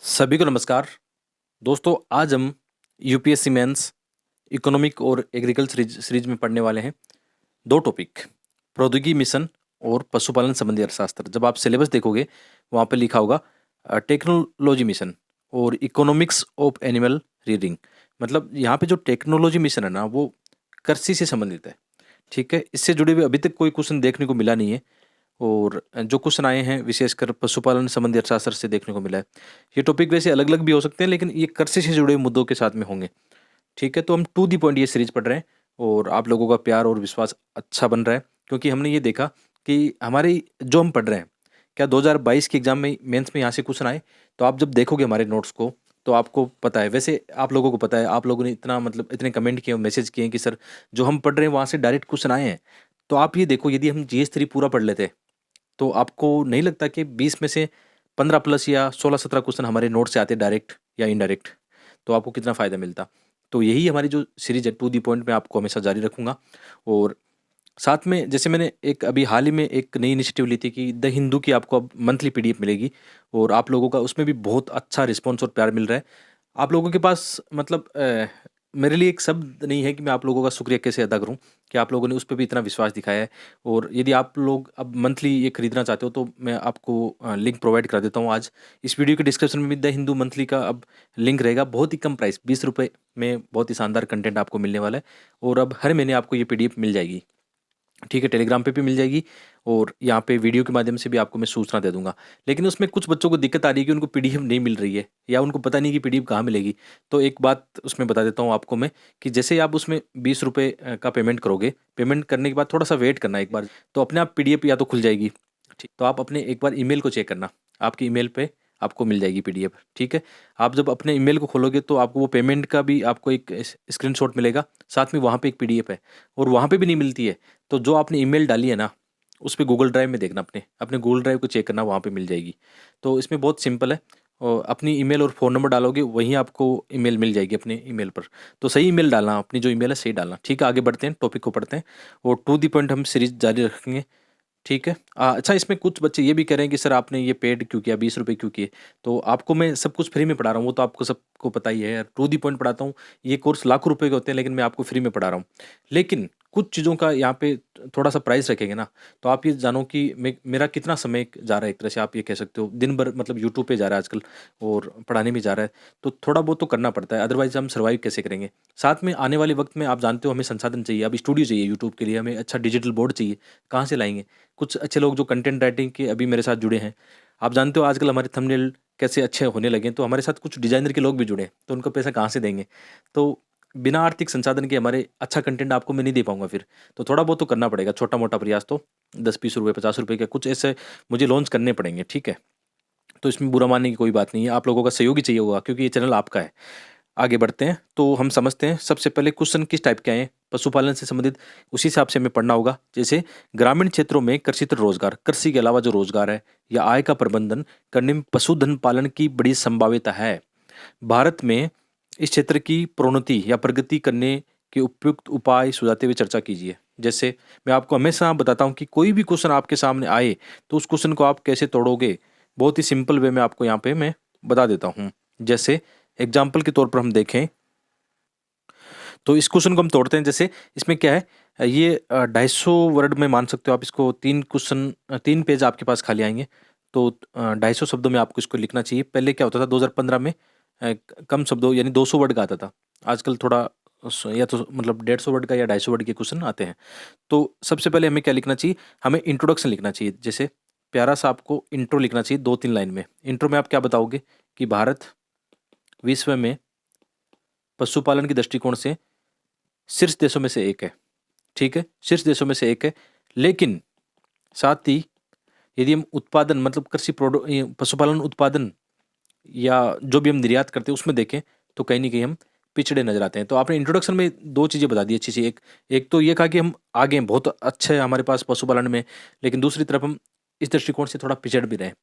सभी को नमस्कार। दोस्तों, आज हम यूपीएससी मेंस इकोनॉमिक और एग्रीकल्चर सीरीज में पढ़ने वाले हैं दो टॉपिक, प्रौद्योगिकी मिशन और पशुपालन संबंधी अर्थशास्त्र। जब आप सिलेबस देखोगे वहाँ पे लिखा होगा टेक्नोलॉजी मिशन और इकोनॉमिक्स ऑफ एनिमल रीडिंग। मतलब यहाँ पे जो टेक्नोलॉजी मिशन है ना, वो कृषि से संबंधित है। ठीक है, इससे जुड़े हुए अभी तक कोई क्वेश्चन देखने को मिला नहीं है और जो क्वेश्चन आए हैं विशेषकर पशुपालन संबंधी अर्थशास्त्र से देखने को मिला है। ये टॉपिक वैसे अलग अलग भी हो सकते हैं, लेकिन ये कृषि से जुड़े मुद्दों के साथ में होंगे। ठीक है, तो हम टू दी पॉइंट ये सीरीज पढ़ रहे हैं और आप लोगों का प्यार और विश्वास अच्छा बन रहा है, क्योंकि हमने ये देखा कि हमारी जो हम पढ़ रहे हैं, क्या 2022 के एग्जाम में मेंस में यहाँ से क्वेश्चन आए। तो आप जब देखोगे हमारे नोट्स को तो आपको पता है, वैसे आप लोगों को पता है, आप लोगों ने इतना मतलब इतने कमेंट किए, मैसेज किए कि सर जो हम पढ़ रहे हैं वहाँ से डायरेक्ट क्वेश्चन आए हैं। तो आप ये देखो, यदि हम GS3 पूरा पढ़ लेते तो आपको नहीं लगता कि 20 में से 15 प्लस या 16-17 क्वेश्चन हमारे नोट से आते डायरेक्ट या इनडायरेक्ट, तो आपको कितना फ़ायदा मिलता। तो यही हमारी जो सीरीज है टू दी पॉइंट में आपको हमेशा जारी रखूँगा। और साथ में जैसे मैंने एक अभी हाल ही में एक नई इनिशिएटिव ली थी कि द हिंदू की आपको अब मंथली PDF मिलेगी और आप लोगों का उसमें भी बहुत अच्छा रिस्पॉन्स और प्यार मिल रहा है। आप लोगों के पास मतलब मेरे लिए एक शब्द नहीं है कि मैं आप लोगों का शुक्रिया कैसे अदा करूं कि आप लोगों ने उस पे भी इतना विश्वास दिखाया है। और यदि आप लोग अब मंथली ये खरीदना चाहते हो तो मैं आपको लिंक प्रोवाइड करा देता हूँ आज। इस वीडियो के डिस्क्रिप्शन में भी द हिंदू मंथली का अब लिंक रहेगा। बहुत ही कम प्राइस, 20 रुपये में बहुत ही शानदार कंटेंट आपको मिलने वाला है। और अब हर महीने आपको ये PDF मिल जाएगी। ठीक है, टेलीग्राम पे भी मिल जाएगी और यहाँ पे वीडियो के माध्यम से भी आपको मैं सूचना दे दूंगा। लेकिन उसमें कुछ बच्चों को दिक्कत आ रही है कि उनको PDF नहीं मिल रही है या उनको पता नहीं कि PDF कहाँ मिलेगी। तो एक बात उसमें बता देता हूँ आपको मैं कि जैसे ही आप उसमें 20 रुपये का पेमेंट करोगे, पेमेंट करने के बाद थोड़ा सा वेट करना एक बार, तो अपने आप PDF या तो खुल जाएगी। ठीक, तो आप अपने एक बार ईमेल को चेक करना, आपकी ईमेल पे आपको मिल जाएगी PDF। ठीक है, आप जब अपने ईमेल को खोलोगे तो आपको वो पेमेंट का भी आपको एक स्क्रीनशॉट मिलेगा, साथ में वहाँ पे एक PDF है। और वहाँ पे भी नहीं मिलती है तो जो आपने ईमेल डाली है ना, उस पे गूगल ड्राइव में देखना, अपने अपने गूगल ड्राइव को चेक करना, वहाँ पे मिल जाएगी। तो इसमें बहुत सिंपल है, और अपनी ईमेल और फ़ोन नंबर डालोगे वहीं आपको ईमेल मिल जाएगी अपने ईमेल पर। तो सही ईमेल डालना, अपनी जो ईमेल है सही डालना। ठीक है, आगे बढ़ते हैं, टॉपिक को पढ़ते हैं और टू दी पॉइंट हम सीरीज जारी रखेंगे। ठीक है। अच्छा, इसमें कुछ बच्चे ये भी कह रहे हैं कि सर आपने ये पेड क्यों किया, 20 रुपये क्यों किए? तो आपको मैं सब कुछ फ्री में पढ़ा रहा हूँ, वो तो आपको सबको पता ही है यार, टू दी पॉइंट पढ़ाता हूँ। ये कोर्स लाखों रुपए के होते हैं, लेकिन मैं आपको फ्री में पढ़ा रहा हूँ। लेकिन कुछ चीज़ों का यहाँ पे थोड़ा-सा प्राइस रखेंगे ना, तो आप ये जानो कि मेरा कितना समय जा रहा है, एक तरह से आप ये कह सकते हो। दिन भर मतलब यूट्यूब पे जा रहा है आजकल और पढ़ाने में जा रहा है, तो थोड़ा बहुत तो करना पड़ता है, अदरवाइज़ हम सर्वाइव कैसे करेंगे? साथ में आने वाले वक़्त में आप जानते हो हमें संसाधन चाहिए, अब स्टूडियो चाहिए यूट्यूब के लिए, हमें अच्छा डिजिटल बोर्ड चाहिए, कहाँ से लाएँगे? कुछ अच्छे लोग जो कंटेंट राइटिंग के अभी मेरे साथ जुड़े हैं, आप जानते हो आजकल हमारे थंबनेल कैसे अच्छे होने लगे हैं, तो हमारे साथ कुछ डिज़ाइनर के लोग भी जुड़े हैं, तो उनको पैसा कहाँ से देंगे? तो बिना आर्थिक संसाधन के हमारे अच्छा कंटेंट आपको मैं नहीं दे पाऊँगा फिर। तो थोड़ा बहुत तो करना पड़ेगा, छोटा-मोटा प्रयास तो 10-20 रुपए, 50 रुपए के कुछ ऐसे मुझे लॉन्च करने पड़ेंगे, ठीक है? तो इसमें बुरा मानने की कोई बात नहीं है, आप लोगों का सहयोग ही चाहिए होगा क्योंकि ये चैनल आपका है। आगे बढ़ते हैं, तो हम समझते हैं सबसे पहले क्वेश्चन किस टाइप के आए हैं, पशुपालन से संबंधित, उसी हिसाब से हमें पढ़ना होगा। जैसे ग्रामीण क्षेत्रों में कृषितर रोजगार, कृषि के अलावा जो रोजगार है या आय का प्रबंधन करने में पशुधन पालन की बड़ी संभाव्यता है। भारत में इस क्षेत्र की प्रोन्नति या प्रगति करने के उपयुक्त उपाय सुझाते हुए चर्चा कीजिए। जैसे मैं आपको हमेशा बताता हूँ कि कोई भी क्वेश्चन आपके सामने आए तो उस क्वेश्चन को आप कैसे तोड़ोगे, बहुत ही सिंपल वे में आपको यहाँ पे मैं बता देता हूँ। जैसे एग्जाम्पल के तौर पर हम देखें तो इस क्वेश्चन को हम तोड़ते हैं। जैसे इसमें क्या है, ये 250 वर्ड में मान सकते हो आप इसको। 3 क्वेश्चन, 3 पेज आपके पास खाली आएंगे, तो 250 शब्दों में आपको इसको लिखना चाहिए। पहले क्या होता था 2015 में कम शब्दों यानी 200 वर्ड का आता था। आजकल थोड़ा या तो मतलब 150 वर्ड का या 250 वर्ड के क्वेश्चन आते हैं। तो सबसे पहले हमें क्या लिखना चाहिए, हमें इंट्रोडक्शन लिखना चाहिए। जैसे प्यारा सा आपको इंट्रो लिखना चाहिए 2-3 लाइन में। इंट्रो में आप क्या बताओगे कि भारत विश्व में पशुपालन के दृष्टिकोण से शीर्ष देशों में से एक है। ठीक है, शीर्ष देशों में से एक है। लेकिन साथ ही यदि हम उत्पादन मतलब कृषि पशुपालन उत्पादन या जो भी हम निर्यात करते हैं उसमें देखें तो कहीं न कहीं हम पिछड़े नज़र आते हैं। तो आपने इंट्रोडक्शन में 2 चीज़ें बता दी अच्छी सी। एक एक तो ये कहा कि हम आगे हैं, बहुत अच्छे हैं हमारे पास पशुपालन में, लेकिन दूसरी तरफ हम इस दृष्टिकोण से थोड़ा पिछड़ भी रहे हैं।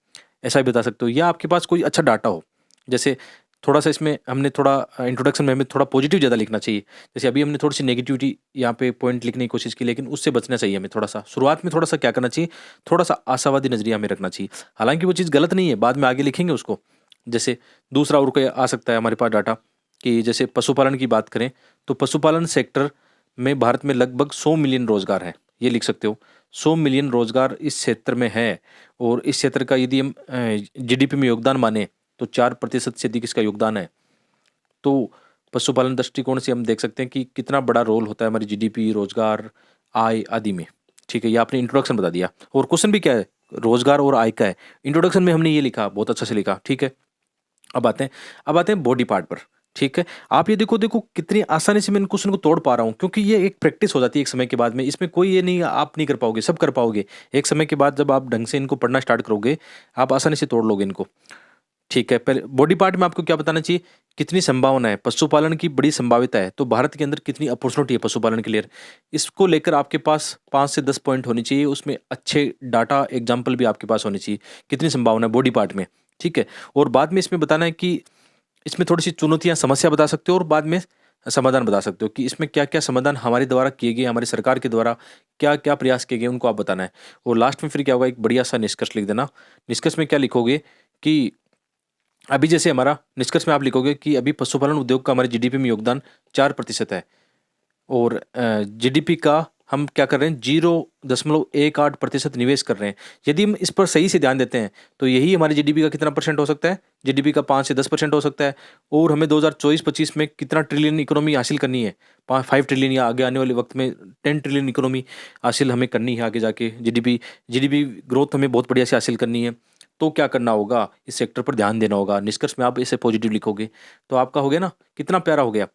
ऐसा भी बता सकते हो, या आपके पास कोई अच्छा डाटा हो। जैसे थोड़ा-सा इसमें हमने थोड़ा इंट्रोडक्शन में हमें थोड़ा पॉजिटिव ज़्यादा लिखना चाहिए। जैसे अभी हमने थोड़ी-सी नेगेटिविटी यहाँ पे पॉइंट लिखने की कोशिश की, लेकिन उससे बचना चाहिए हमें थोड़ा-सा। शुरुआत में थोड़ा-सा क्या करना चाहिए, थोड़ा-सा आशावादी नज़रिया हमें रखना चाहिए। हालाँकि वो चीज़ गलत नहीं है, बाद में आगे लिखेंगे उसको। जैसे दूसरा और कोई आ सकता है हमारे पास डाटा कि जैसे पशुपालन की बात करें तो पशुपालन सेक्टर में भारत में लगभग 100 मिलियन रोजगार है, ये लिख सकते हो। 100 मिलियन रोजगार इस क्षेत्र में है और इस क्षेत्र का यदि हम जीडीपी में योगदान माने तो 4% से अधिक इसका योगदान है। तो पशुपालन दृष्टिकोण से हम देख सकते हैं कि कितना बड़ा रोल होता है हमारी जीडीपी, रोजगार, आय आदि में। ठीक है, ये आपने इंट्रोडक्शन बता दिया और क्वेश्चन भी क्या है, रोजगार और आय का है। इंट्रोडक्शन में हमने ये लिखा, बहुत अच्छा से लिखा। ठीक है, अब आते हैं बॉडी पार्ट पर। ठीक है, आप ये देखो देखो कितनी आसानी से मैं इन क्वेश्चन को तोड़ पा रहा हूँ, क्योंकि ये एक प्रैक्टिस हो जाती है एक समय के बाद में। इसमें कोई ये नहीं आप नहीं कर पाओगे, सब कर पाओगे एक समय के बाद। जब आप ढंग से इनको पढ़ना स्टार्ट करोगे आप आसानी से तोड़ लोगे इनको। ठीक है, पहले बॉडी पार्ट में आपको क्या बताना चाहिए, कितनी संभावना है पशुपालन की, बड़ी संभावित है। तो भारत के अंदर कितनी अपॉर्चुनिटी है पशुपालन के लिए, इसको लेकर आपके पास 5 से 10 पॉइंट होनी चाहिए। उसमें अच्छे डाटा एग्जाम्पल भी आपके पास होने चाहिए, कितनी संभावना है बॉडी पार्ट में। ठीक है, और बाद में इसमें बताना है कि इसमें थोड़ी सी चुनौतियां, समस्या बता सकते हो और बाद में समाधान बता सकते हो कि इसमें क्या क्या समाधान हमारे द्वारा किए गए, हमारी सरकार के द्वारा क्या क्या प्रयास किए गए, उनको आप बताना है। और लास्ट में फिर क्या होगा, एक बढ़िया सा निष्कर्ष लिख देना। निष्कर्ष में क्या लिखोगे कि अभी जैसे हमारा निष्कर्ष में आप लिखोगे कि अभी पशुपालन उद्योग का हमारे जीडीपी में योगदान 4% है और जीडीपी का हम क्या कर रहे हैं, 0.18% निवेश कर रहे हैं। यदि हम इस पर सही से ध्यान देते हैं तो यही हमारी जीडीपी का कितना परसेंट हो सकता है, जीडीपी का 5 से 10% हो सकता है। और हमें 2024-25 में कितना ट्रिलियन इकोनॉमी हासिल करनी है, 5 ट्रिलियन, या आगे आने वाले वक्त में 10 ट्रिलियन इकोनॉमी हासिल हमें करनी है आगे जाके। जीडीपी ग्रोथ हमें बहुत बढ़िया से हासिल करनी है। तो क्या करना होगा, इस सेक्टर पर ध्यान देना होगा। निष्कर्ष में आप इसे पॉजिटिव लिखोगे तो आपका हो गया ना, कितना प्यारा हो गया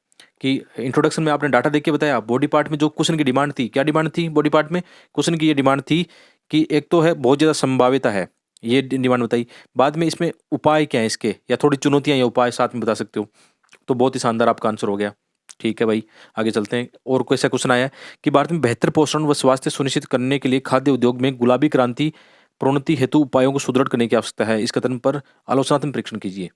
कि इंट्रोडक्शन में आपने डाटा देख के बताया। बॉडी पार्ट में जो क्वेश्चन की डिमांड थी, क्या डिमांड थी बॉडी पार्ट में, क्वेश्चन की ये डिमांड थी कि एक तो है बहुत ज़्यादा संभाव्यता है, ये डिमांड बताई। बाद में इसमें उपाय क्या है इसके, या थोड़ी चुनौतियाँ या उपाय साथ में बता सकते हो। तो बहुत ही शानदार आपका आंसर हो गया। ठीक है भाई, आगे चलते हैं। और कोई ऐसा क्वेश्चन आया है कि भारत में बेहतर पोषण व स्वास्थ्य सुनिश्चित करने के लिए खाद्य उद्योग में गुलाबी क्रांति प्रोन्नति हेतु उपायों को सुदृढ़ करने की आवश्यकता है, इस कथन पर आलोचनात्मक परीक्षण कीजिए।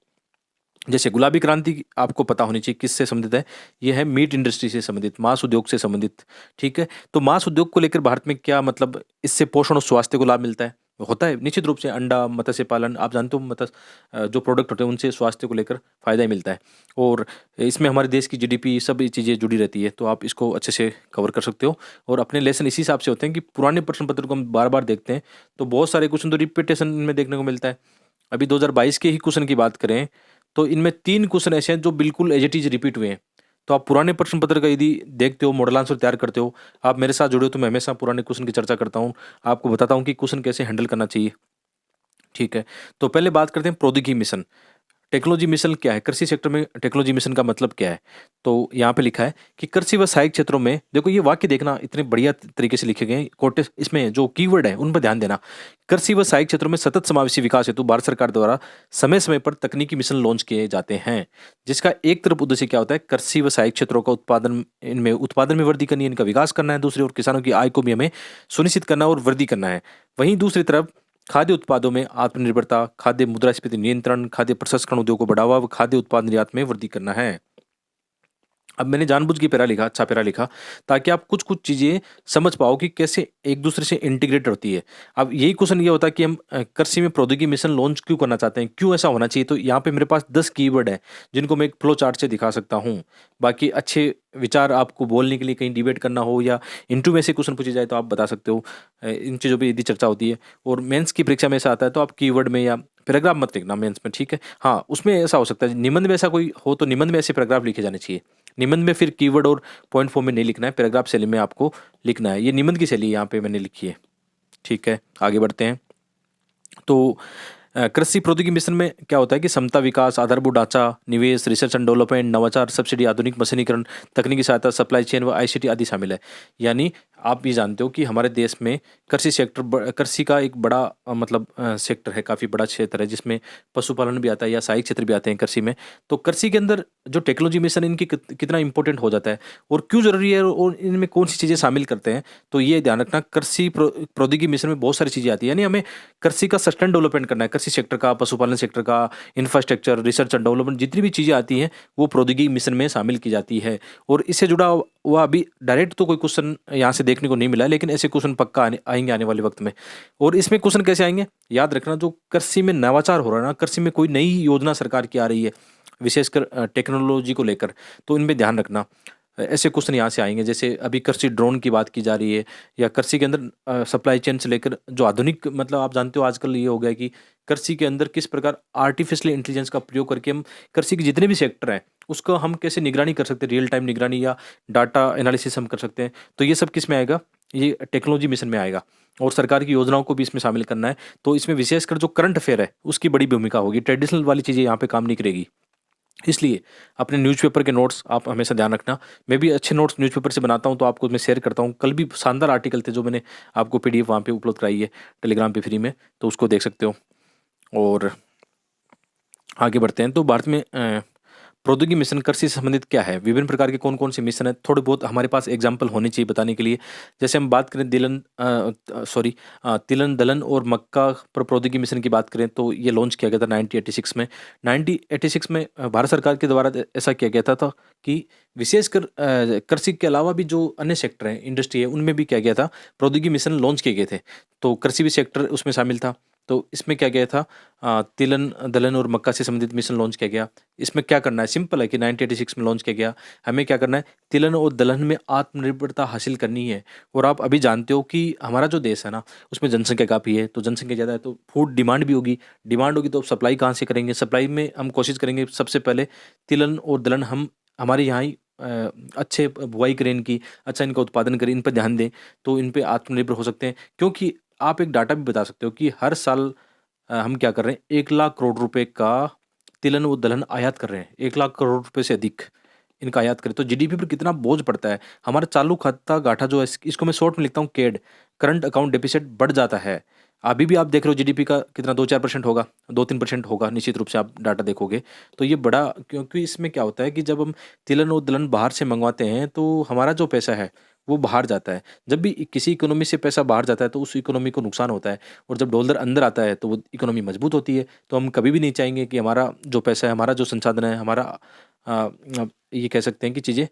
जैसे गुलाबी क्रांति आपको पता होनी चाहिए किससे संबंधित है, यह है मीट इंडस्ट्री से संबंधित, मांस उद्योग से संबंधित। ठीक है, तो मांस उद्योग को लेकर भारत में क्या मतलब, इससे पोषण और स्वास्थ्य को लाभ मिलता है, होता है निश्चित रूप से। अंडा, मत्स्य पालन, आप जानते हो मत्स्य जो प्रोडक्ट होते हैं उनसे स्वास्थ्य को लेकर फायदा ही मिलता है। और इसमें हमारे देश की जीडीपी सब ये चीज़ें जुड़ी रहती है, तो आप इसको अच्छे से कवर कर सकते हो। और अपने लेसन इसी हिसाब से होते हैं कि पुराने प्रश्न पत्र को हम बार बार देखते हैं तो बहुत सारे क्वेश्चन तो रिपीटेशन में देखने को मिलता है। अभी 2022 के ही क्वेश्चन की बात करें तो इनमें 3 क्वेश्चन ऐसे हैं जो बिल्कुल एज इट इज रिपीट हुए हैं। तो आप पुराने प्रश्न पत्र का यदि देखते हो, मॉडल आंसर तैयार करते हो, आप मेरे साथ जुड़े हो तो मैं हमेशा पुराने क्वेश्चन की चर्चा करता हूँ, आपको बताता हूँ कि क्वेश्चन कैसे हैंडल करना चाहिए। ठीक है, तो पहले बात करते हैं प्रौद्योगिकी मिशन। टेक्नोलॉजी मिशन क्या है, कृषि सेक्टर में टेक्नोलॉजी मिशन का मतलब क्या है। तो यहाँ पे लिखा है कि कृषि व सहायक क्षेत्रों में, देखो ये वाक्य देखना इतने बढ़िया तरीके से लिखे गए हैं, कोटे इसमें जो कीवर्ड है उन पर ध्यान देना। कृषि व सहायक क्षेत्रों में सतत समावेशी विकास हेतु भारत सरकार द्वारा समय समय पर तकनीकी मिशन लॉन्च किए जाते हैं, जिसका एक तरफ उद्देश्य क्या होता है, कृषि व सहायक क्षेत्रों का उत्पादन में वृद्धि करनी है, इनका विकास करना है। दूसरी ओर किसानों की आय को भी हमें सुनिश्चित करना और वृद्धि करना है। वहीं दूसरी तरफ खाद्य उत्पादों में आत्मनिर्भरता, खाद्य मुद्रास्फीति नियंत्रण, खाद्य प्रसंस्करण उद्योग को बढ़ावा व खाद्य उत्पाद निर्यात में वृद्धि करना है। अब मैंने जानबूझ के पैरा लिखा, अच्छा पैरा लिखा, ताकि आप कुछ कुछ चीज़ें समझ पाओ कि कैसे एक दूसरे से इंटीग्रेट होती है। अब यही क्वेश्चन ये होता है कि हम कृषि में प्रौद्योगिकी मिशन लॉन्च क्यों करना चाहते हैं, क्यों ऐसा होना चाहिए। तो यहाँ पे मेरे पास 10 कीवर्ड है जिनको मैं एक फ्लो चार्ट से दिखा सकता हूँ। बाकी अच्छे विचार आपको बोलने के लिए कहीं डिबेट करना हो या इंटरव्यू में से क्वेश्चन पूछे जाए तो आप बता सकते हो। इन चीज़ों पर यदि चर्चा होती है। और मेंस की परीक्षा में ऐसा आता है तो आप कीवर्ड में या पैराग्राफ मत लिखना मेंस में, ठीक है। हाँ, उसमें ऐसा हो सकता है, निबंध में ऐसा कोई हो तो निबंध में ऐसे पैराग्राफ लिखे जाने चाहिए। निबंध में फिर कीवर्ड और पॉइंट फॉर्म में नहीं लिखना है, पैराग्राफ शैली में आपको लिखना है। ये निबंध की शैली यहाँ पे मैंने लिखी है। ठीक है, आगे बढ़ते हैं। तो कृषि प्रौद्योगिकी मिशन में क्या होता है कि समता विकास, आधारभूत ढांचा, निवेश, रिसर्च एंड डेवलपमेंट, नवाचार, सब्सिडी, आधुनिक मशीनीकरण, तकनीकी सहायता, सप्लाई चेन व आईसीटी आदि शामिल है। यानी आप भी जानते हो कि हमारे देश में कृषि सेक्टर, कृषि का एक बड़ा मतलब सेक्टर है, काफ़ी बड़ा क्षेत्र है, जिसमें पशुपालन भी आता है या सहायक क्षेत्र भी आते हैं कृषि में। तो कृषि के अंदर जो टेक्नोलॉजी मिशन इनकी कितना इंपॉर्टेंट हो जाता है और क्यों जरूरी है और इनमें कौन सी चीज़ें शामिल करते हैं, तो ये ध्यान रखना। कृषि प्रौद्योगिकी मिशन में बहुत सारी चीज़ें आती है, यानी हमें कृषि का सस्टेन डेवलपमेंट करना है, कृषि सेक्टर का, पशुपालन सेक्टर का, इंफ्रास्ट्रक्चर, रिसर्च एंड डेवलपमेंट, जितनी भी चीज़ें आती हैं वो प्रौद्योगिकी मिशन में शामिल की जाती है। और इससे जुड़ा वो अभी डायरेक्ट तो कोई क्वेश्चन यहाँ से देखने को नहीं मिला है, लेकिन ऐसे क्वेश्चन पक्का आएंगे आने वाले वक्त में। और इसमें क्वेश्चन कैसे आएंगे, याद रखना, जो कृषि में नवाचार हो रहा है ना, कृषि में कोई नई योजना सरकार की आ रही है विशेषकर टेक्नोलॉजी को लेकर, तो इनमें ध्यान रखना। ऐसे क्वेश्चन यहाँ से आएंगे, जैसे अभी कृषि ड्रोन की बात की जा रही है, या कृषि के अंदर सप्लाई चेन से लेकर जो आधुनिक, मतलब आप जानते हो आजकल ये हो गया कि कृषि के अंदर किस प्रकार आर्टिफिशियल इंटेलिजेंस का प्रयोग करके हम कृषि के जितने भी सेक्टर हैं उसको हम कैसे निगरानी कर सकते हैं, रियल टाइम निगरानी या डाटा एनालिसिस हम कर सकते हैं। तो ये सब किस में आएगा, ये टेक्नोलॉजी मिशन में आएगा। और सरकार की योजनाओं को भी इसमें शामिल करना है, तो इसमें विशेषकर जो करंट अफेयर है उसकी बड़ी भूमिका होगी, ट्रेडिशनल वाली चीज़ें यहाँ पे काम नहीं करेगी। इसलिए अपने न्यूज़पेपर के नोट्स आप हमेशा ध्यान रखना। मैं भी अच्छे नोट्स न्यूज़पेपर से बनाता हूँ, तो आपको मैं शेयर करता हूँ। कल भी शानदार आर्टिकल थे जो मैंने आपको पीडीएफ वहाँ पे उपलब्ध कराई है टेलीग्राम पे फ्री में, तो उसको देख सकते हो। और आगे बढ़ते हैं, तो भारत में प्रौद्योगिकी मिशन कृषि से संबंधित क्या है, विभिन्न प्रकार के कौन कौन से मिशन है, थोड़े बहुत हमारे पास एग्जाम्पल होने चाहिए बताने के लिए। जैसे हम बात करें तिलहन दलहन और मक्का पर प्रौद्योगिकी मिशन की बात करें, तो ये लॉन्च किया गया था 1986 में। 1986 में भारत सरकार के द्वारा ऐसा किया गया था कि विशेषकर कृषि के अलावा भी जो अन्य सेक्टर हैं, इंडस्ट्री है, उनमें भी किया गया था, प्रौद्योगिकी मिशन लॉन्च किए गए थे। तो कृषि भी सेक्टर उसमें शामिल था। तो इसमें क्या गया था, तिलहन दलहन और मक्का से संबंधित मिशन लॉन्च किया गया। इसमें क्या करना है, सिंपल है कि 1986 में लॉन्च किया गया। हमें क्या करना है, तिलहन और दलहन में आत्मनिर्भरता हासिल करनी है। और आप अभी जानते हो कि हमारा जो देश है ना, उसमें जनसंख्या काफ़ी है, तो जनसंख्या ज़्यादा है तो फूड डिमांड भी होगी। डिमांड होगी तो सप्लाई कहाँ से करेंगे, सप्लाई में हम कोशिश करेंगे सबसे पहले तिलहन और दलहन हम हमारे यहाँ ही अच्छे बुआई करें इनकी, अच्छा इनका उत्पादन करें, इन पर ध्यान दें, तो इन पर आत्मनिर्भर हो सकते हैं। क्योंकि आप एक डाटा भी बता सकते हो कि हर साल हम क्या कर रहे हैं, 1 लाख करोड़ रुपए का तिलहन व दलहन आयात कर रहे हैं। 1 लाख करोड़ रुपए से अधिक इनका आयात करें तो जीडीपी पर कितना बोझ पड़ता है। हमारा चालू खाता घाटा जो है, इसको मैं शॉर्ट में लिखता हूँ केड, करंट अकाउंट डेफिसिट, बढ़ जाता है। अभी भी आप देख रहे हो जीडीपी का कितना 2-4% होगा, 2-3% होगा, निश्चित रूप से आप डाटा देखोगे तो ये बड़ा, क्योंकि इसमें क्या होता है कि जब हम तिलहन और दलहन बाहर से मंगवाते हैं तो हमारा जो पैसा है वो बाहर जाता है। जब भी किसी इकोनॉमी से पैसा बाहर जाता है तो उस इकोनॉमी को नुकसान होता है, और जब डॉलर अंदर आता है तो वो इकोनॉमी मजबूत होती है। तो हम कभी भी नहीं चाहेंगे कि हमारा जो पैसा है, हमारा जो संसाधन है, हमारा ये कह सकते हैं कि चीज़ें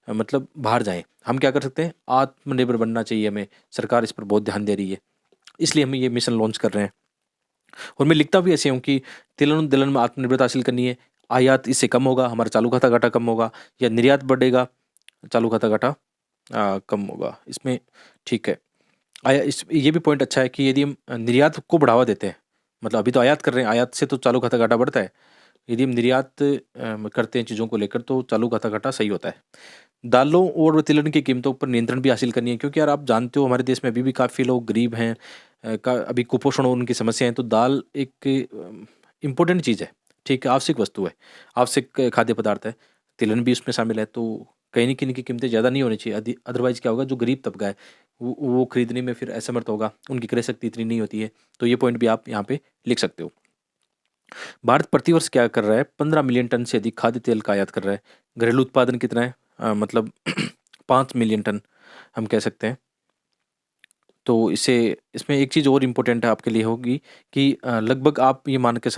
मतलब बाहर जाएं। हम क्या कर सकते हैं, आत्मनिर्भर बनना चाहिए हमें, सरकार इस पर बहुत ध्यान दे रही है, इसलिए हम ये मिशन लॉन्च कर रहे हैं। और मैं लिखता भी ऐसे हूँ कि तिलहन दलहन में आत्मनिर्भरता हासिल करनी है, आयात इससे कम होगा, हमारा चालू खाता घाटा कम होगा, या निर्यात बढ़ेगा, चालू खाता घाटा कम होगा इसमें। ठीक है, आया इस ये भी पॉइंट अच्छा है कि यदि हम निर्यात को बढ़ावा देते हैं, मतलब अभी तो आयात कर रहे हैं, आयात से तो चालू खाता घाटा बढ़ता है, यदि हम निर्यात करते हैं चीज़ों को लेकर तो चालू खाता घाटा सही होता है। दालों और तिलहन की कीमतों पर नियंत्रण भी हासिल करनी है, क्योंकि यार आप जानते हो हमारे देश में अभी भी काफ़ी लोग गरीब हैं, का अभी कुपोषण और उनकी समस्या है। तो दाल एक इम्पोर्टेंट चीज़ है, ठीक है, आवश्यक वस्तु है, आवश्यक खाद्य पदार्थ है। तिलहन भी उसमें शामिल है, तो कहीं न कहीं इनकी कीमतें ज़्यादा नहीं होनी चाहिए। अदरवाइज़ क्या होगा, जो गरीब तबका है वो खरीदने में फिर असमर्थ होगा, उनकी क्रय शक्ति इतनी नहीं होती है। तो ये पॉइंट भी आप यहाँ पे लिख सकते हो। भारत प्रतिवर्ष क्या कर रहा है, 15 मिलियन टन से अधिक खाद्य तेल का आयात कर रहा है। घरेलू उत्पादन कितना है, मतलब 5 मिलियन टन हम कह सकते हैं। तो इसमें एक चीज़ और इम्पोर्टेंट है आपके लिए होगी कि लगभग आप ये मान के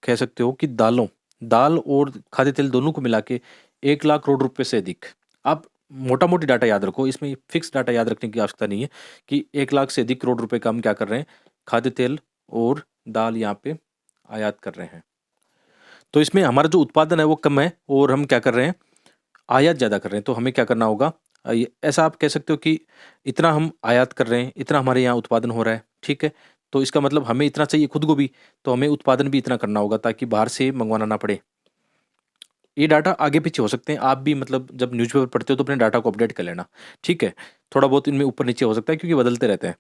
कह सकते हो कि दाल और खाद्य तेल दोनों को मिला के 1 लाख करोड़ रुपए से अधिक। आप मोटा मोटी डाटा याद रखो, इसमें फिक्स डाटा याद रखने की आवश्यकता नहीं है कि 1 लाख से अधिक करोड़ रुपए का हम क्या कर रहे हैं, खाद्य तेल और दाल यहाँ पे आयात कर रहे हैं। तो इसमें हमारा जो उत्पादन है वो कम है और हम क्या कर रहे हैं, आयात ज़्यादा कर रहे हैं। तो हमें क्या करना होगा, ऐसा आप कह सकते हो कि इतना हम आयात कर रहे हैं, इतना हमारे यहाँ उत्पादन हो रहा है, ठीक है। तो इसका मतलब हमें इतना चाहिए खुद को भी, तो हमें उत्पादन भी इतना करना होगा ताकि बाहर से मंगवाना ना पड़े। ये डाटा आगे पीछे हो सकते हैं, आप भी मतलब जब न्यूज़पेपर पढ़ते हो तो अपने डाटा को अपडेट कर लेना, ठीक है। थोड़ा बहुत इनमें ऊपर नीचे हो सकता है क्योंकि बदलते रहते हैं।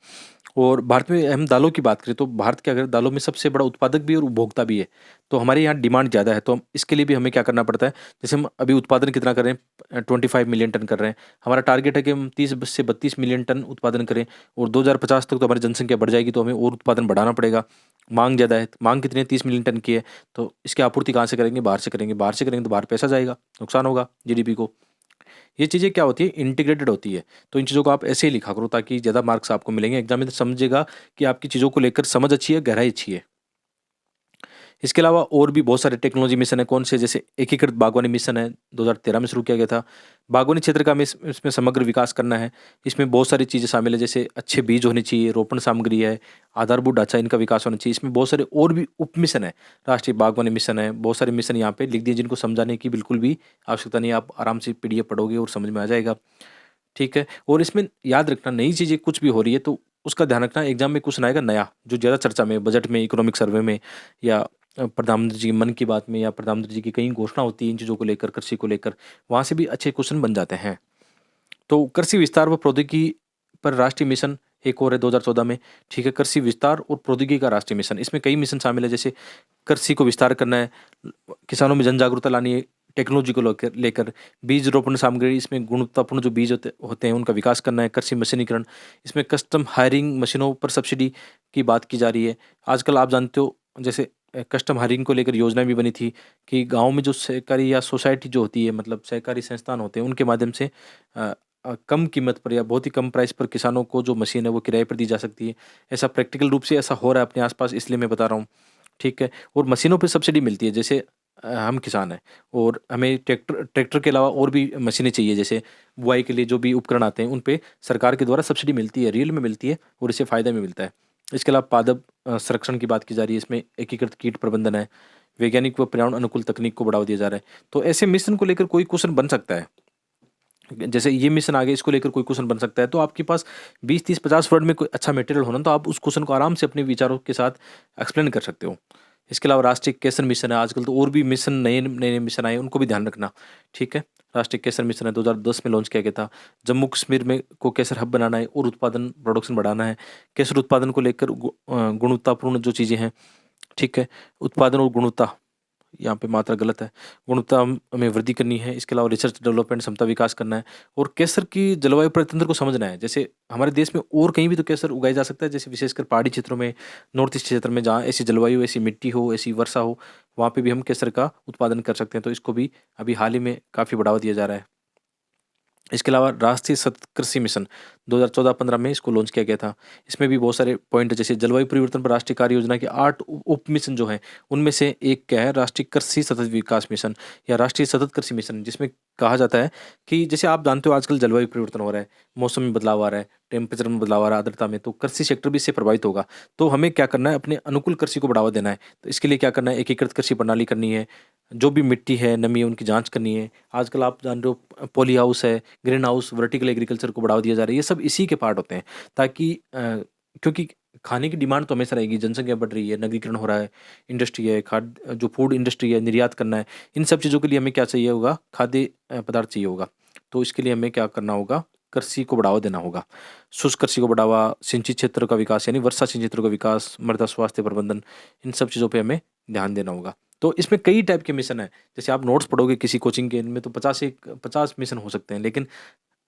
और भारत में हम दालों की बात करें तो भारत क्या करें, दालों में सबसे बड़ा उत्पादक भी है और उपभोक्ता भी है। तो हमारे यहाँ डिमांड ज़्यादा है, तो हम इसके लिए भी हमें क्या करना पड़ता है, जैसे हम अभी उत्पादन कितना कर रहे हैं, 25 मिलियन टन कर रहे हैं। हमारा टारगेट है कि हम 30 से 32 मिलियन टन उत्पादन करें, और 2050 तक तो हमारी जनसंख्या बढ़ जाएगी, तो हमें और उत्पादन बढ़ाना पड़ेगा। मांग ज़्यादा है, मांग कितनी है, 30 मिलियन टन की है, तो इसकी आपूर्ति कहाँ से करेंगे, बाहर से करेंगे। बाहर से करेंगे तो बाहर पैसा जाएगा, नुकसान होगा जीडीपी को। ये चीज़ें क्या होती है, इंटीग्रेटेड होती है। तो इन चीज़ों को आप ऐसे ही लिखा करो ताकि ज़्यादा मार्क्स आपको मिलेंगे, एग्जामिनर समझेगा कि आपकी चीज़ों को लेकर समझ अच्छी है, गहराई अच्छी है। इसके अलावा और भी बहुत सारे टेक्नोलॉजी मिशन है। कौन से? जैसे एकीकृत बागवानी मिशन है, 2013 में शुरू किया गया था। बागवानी क्षेत्र का हमें इसमें समग्र विकास करना है। इसमें बहुत सारी चीज़ें शामिल है, जैसे अच्छे बीज होने चाहिए, रोपण सामग्री है, आधारभूत ढांचा, इनका विकास होना चाहिए। इसमें बहुत सारे और भी उप मिशन है, राष्ट्रीय बागवानी मिशन है, बहुत सारे मिशन यहाँ पे लिख दिए जिनको समझाने की बिल्कुल भी आवश्यकता नहीं है। आप आराम से पीडीएफ पढ़ोगे और समझ में आ जाएगा। ठीक है। और इसमें याद रखना, नई चीज़ें कुछ भी हो रही है तो उसका ध्यान रखना, एग्जाम में क्वेश्चन आएगा नया, जो ज़्यादा चर्चा में, बजट में, इकोनॉमिक सर्वे में, या प्रधानमंत्री जी के मन की बात में, या प्रधानमंत्री जी की कई घोषणा होती है इन चीज़ों को लेकर, कृषि को लेकर, वहाँ से भी अच्छे क्वेश्चन बन जाते हैं। तो कृषि विस्तार व प्रौद्योगिकी पर राष्ट्रीय मिशन एक और है 2014 में। ठीक है, कृषि विस्तार और प्रौद्योगिकी का राष्ट्रीय मिशन, इसमें कई मिशन शामिल है। जैसे कृषि को विस्तार करना है, किसानों में जन जागरूकता लानी है, टेक्नोलॉजी को लेकर बीज रोपण सामग्री, इसमें गुणवत्तापूर्ण जो बीज होते हैं उनका विकास करना है। कृषि मशीनीकरण, इसमें कस्टम हायरिंग, मशीनों पर सब्सिडी की बात की जा रही है। आजकल आप जानते हो, जैसे कस्टम हायरिंग को लेकर योजना भी बनी थी कि गांव में जो सहकारी या सोसाइटी जो होती है, मतलब सहकारी संस्थान होते हैं, उनके माध्यम से कम कीमत पर या बहुत ही कम प्राइस पर किसानों को जो मशीन है वो किराए पर दी जा सकती है। ऐसा प्रैक्टिकल रूप से ऐसा हो रहा है अपने आसपास, इसलिए मैं बता रहा हूँ। ठीक है। और मशीनों पे सब्सिडी मिलती है, जैसे हम किसान हैं और हमें ट्रैक्टर ट्रैक्टर के अलावा और भी मशीनें चाहिए, जैसे बुआई के लिए जो भी उपकरण आते हैं उन पे सरकार के द्वारा सब्सिडी मिलती है, रियल में मिलती है, और इससे फ़ायदा भी मिलता है। इसके अलावा पादप संरक्षण की बात की जा रही है, इसमें एकीकृत कीट प्रबंधन है, वैज्ञानिक व पर्यावरण अनुकूल तकनीक को बढ़ावा दिया जा रहा है। तो ऐसे मिशन को लेकर कोई क्वेश्चन बन सकता है, जैसे ये मिशन आगे, इसको लेकर कोई क्वेश्चन बन सकता है। तो आपके पास 20, 30, 50 वर्ड में कोई अच्छा मटेरियल होना, तो आप उस क्वेश्चन को आराम से अपने विचारों के साथ एक्सप्लेन कर सकते हो। इसके अलावा राष्ट्रीय केसर मिशन है, आजकल तो और भी मिशन, नए नए मिशन आए, उनको भी ध्यान रखना। ठीक है। राष्ट्रीय केसर मिशन है, 2010 में लॉन्च किया गया था। जम्मू कश्मीर में को केसर हब बनाना है और उत्पादन, प्रोडक्शन बढ़ाना है। केसर उत्पादन को लेकर गुणवत्तापूर्ण जो चीज़ें हैं, ठीक है, उत्पादन और गुणवत्ता, यहाँ पे मात्रा गलत है, गुणवत्ता हमें वृद्धि करनी है। इसके अलावा रिसर्च डेवलपमेंट, क्षमता विकास करना है, और केसर की जलवायु परितंत्र को समझना है। जैसे हमारे देश में और कहीं भी तो केसर उगाया जा सकता है, जैसे विशेषकर पहाड़ी क्षेत्रों में, नॉर्थ ईस्ट क्षेत्र में, जहाँ ऐसी जलवायु, ऐसी मिट्टी हो, ऐसी वर्षा हो, वहाँ पे भी हम केसर का उत्पादन कर सकते हैं। तो इसको भी अभी हाल ही में काफ़ी बढ़ावा दिया जा रहा है। इसके अलावा राष्ट्रीय सतत कृषि मिशन 2014-15 में इसको लॉन्च किया गया था। इसमें भी बहुत सारे पॉइंट है, जैसे जलवायु परिवर्तन पर राष्ट्रीय कार्य योजना के 8 उप मिशन जो हैं, उनमें से एक क्या है, राष्ट्रीय कृषि सतत विकास मिशन या राष्ट्रीय सतत कृषि मिशन, जिसमें कहा जाता है कि जैसे आप जानते हो आजकल जलवायु परिवर्तन हो रहा है, मौसम में बदलाव आ रहा है, टेम्परेचर में बदलाव आ रहा है, आर्द्रता में, तो कृषि सेक्टर भी इससे प्रभावित होगा। तो हमें क्या करना है, अपने अनुकूल कृषि को बढ़ावा देना है। तो इसके लिए क्या करना है, एकीकृत कृषि प्रणाली करनी है, जो भी मिट्टी है, नमी है, उनकी जाँच करनी है। आजकल आप जान रहे हो पॉली हाउस है, ग्रीन हाउस, वर्टिकल एग्रीकल्चर को बढ़ावा दिया जा रहा है। ये सब इसी के पार्ट होते हैं, ताकि क्योंकि खाने की डिमांड तो हमेशा रहेगी, जनसंख्या बढ़ रही है, नगरीकरण हो रहा है, इंडस्ट्री है, खाद्य जो फूड इंडस्ट्री है, निर्यात करना है, इन सब चीज़ों के लिए हमें क्या चाहिए होगा, खाद्य पदार्थ चाहिए होगा। तो इसके लिए हमें क्या करना होगा, कृषि को बढ़ावा देना होगा। शुष्क कृषि को बढ़ावा, सिंचित क्षेत्र का विकास यानी वर्षा सिंचित क्षेत्रों का विकास, मृदा स्वास्थ्य प्रबंधन, इन सब चीज़ों पे हमें ध्यान देना होगा। तो इसमें कई टाइप के मिशन हैं, जैसे आप नोट्स पढ़ोगे किसी कोचिंग के, इनमें तो 50 मिशन हो सकते हैं, लेकिन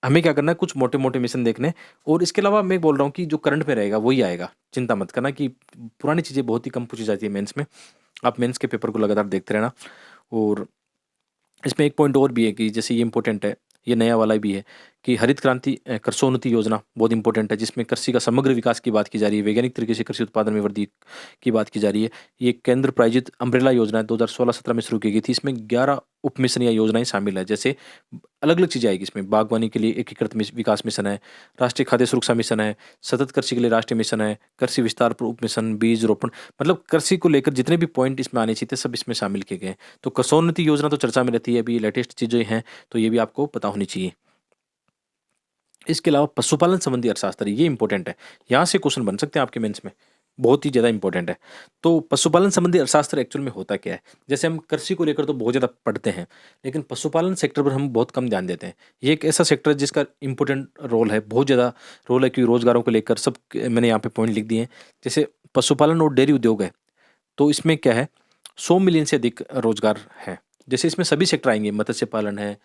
हमें क्या करना है, कुछ मोटे-मोटे मिशन देखने। और इसके अलावा मैं बोल रहा हूँ कि जो करंट में रहेगा वही आएगा। चिंता मत करना कि पुरानी चीज़ें बहुत ही कम पूछी जाती है मेंस में। आप मेंस के पेपर को लगातार देखते रहना। और इसमें एक पॉइंट और भी है कि जैसे ये इम्पोर्टेंट है, ये नया वाला भी है कि हरित क्रांति कृषोन्नति योजना बहुत इंपॉर्टेंट है, जिसमें कृषि का समग्र विकास की बात की जा रही है, वैज्ञानिक तरीके से कृषि उत्पादन में वृद्धि की बात की जा रही है। ये केंद्र प्रायोजित अम्ब्रेला योजना है, 2016-17 में शुरू की गई थी। इसमें 11 उप मिशन या योजनाएं शामिल है, जैसे अलग अलग चीज़ें आएगी इसमें। बागवानी के लिए एकीकृत विकास मिशन है, राष्ट्रीय खाद्य सुरक्षा मिशन है, सतत कृषि के लिए राष्ट्रीय मिशन है, कृषि विस्तार पर उप मिशन, बीज रोपण, मतलब कृषि को लेकर जितने भी पॉइंट इसमें आने चाहिए थे सब इसमें शामिल किए गए हैं। तो कृषोन्नति योजना तो चर्चा में रहती है, अभी लेटेस्ट चीज़ें हैं, तो ये भी आपको पता होनी चाहिए। इसके अलावा पशुपालन संबंधी अर्थशास्त्र, ये इंपॉर्टेंट है, यहाँ से क्वेश्चन बन सकते हैं आपके मेंस में, बहुत ही ज़्यादा इंपॉर्टेंट है। तो पशुपालन संबंधी अर्थशास्त्र एक्चुअल में होता क्या है? जैसे हम कृषि को लेकर तो बहुत ज़्यादा पढ़ते हैं, लेकिन पशुपालन सेक्टर पर हम बहुत कम ध्यान देते हैं। ये एक ऐसा सेक्टर है जिसका इंपॉर्टेंट रोल है, बहुत ज़्यादा रोल है, क्योंकि रोजगारों को लेकर सब मैंने यहाँ पे पॉइंट लिख दिए हैं। जैसे पशुपालन और डेयरी उद्योग है, तो इसमें क्या है, 100 मिलियन से अधिक रोजगार है। जैसे इसमें सभी सेक्टर आएंगे, मत्स्य पालन है,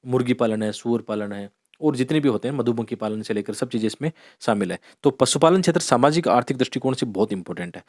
मुर्गी पालन है, सूअर पालन है, और जितने भी होते हैं, मधुमक्खी पालन से लेकर सब चीज़ें इसमें शामिल है। तो पशुपालन क्षेत्र सामाजिक आर्थिक दृष्टिकोण से बहुत इंपॉर्टेंट है।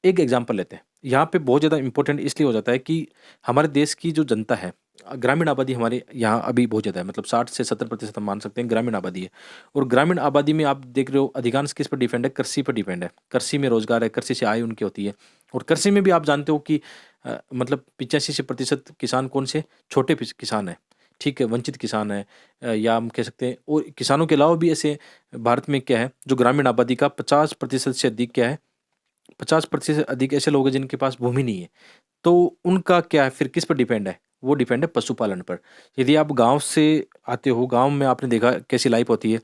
एक एग्जाम्पल लेते हैं, यहाँ पे बहुत ज़्यादा इंपॉर्टेंट इसलिए हो जाता है कि हमारे देश की जो जनता है ग्रामीण आबादी हमारे यहाँ अभी बहुत ज़्यादा है, मतलब 60 से 70% हम मान सकते हैं ग्रामीण आबादी है। और ग्रामीण आबादी में आप देख रहे हो अधिकांश किस पर डिपेंड है, कृषि पर डिपेंड है। कृषि में रोजगार है, कृषि से आय उनकी होती है। और कृषि में भी आप जानते हो कि मतलब 85% किसान कौन से छोटे किसान हैं, ठीक है, वंचित किसान है, या हम कह सकते हैं। और किसानों के अलावा भी ऐसे भारत में क्या है, जो ग्रामीण आबादी का 50% से अधिक क्या है, 50% से अधिक ऐसे लोग हैं जिनके पास भूमि नहीं है। तो उनका क्या है, फिर किस पर डिपेंड है, वो डिपेंड है पशुपालन पर। यदि आप गांव से आते हो, गांव में आपने देखा कैसी लाइफ होती है,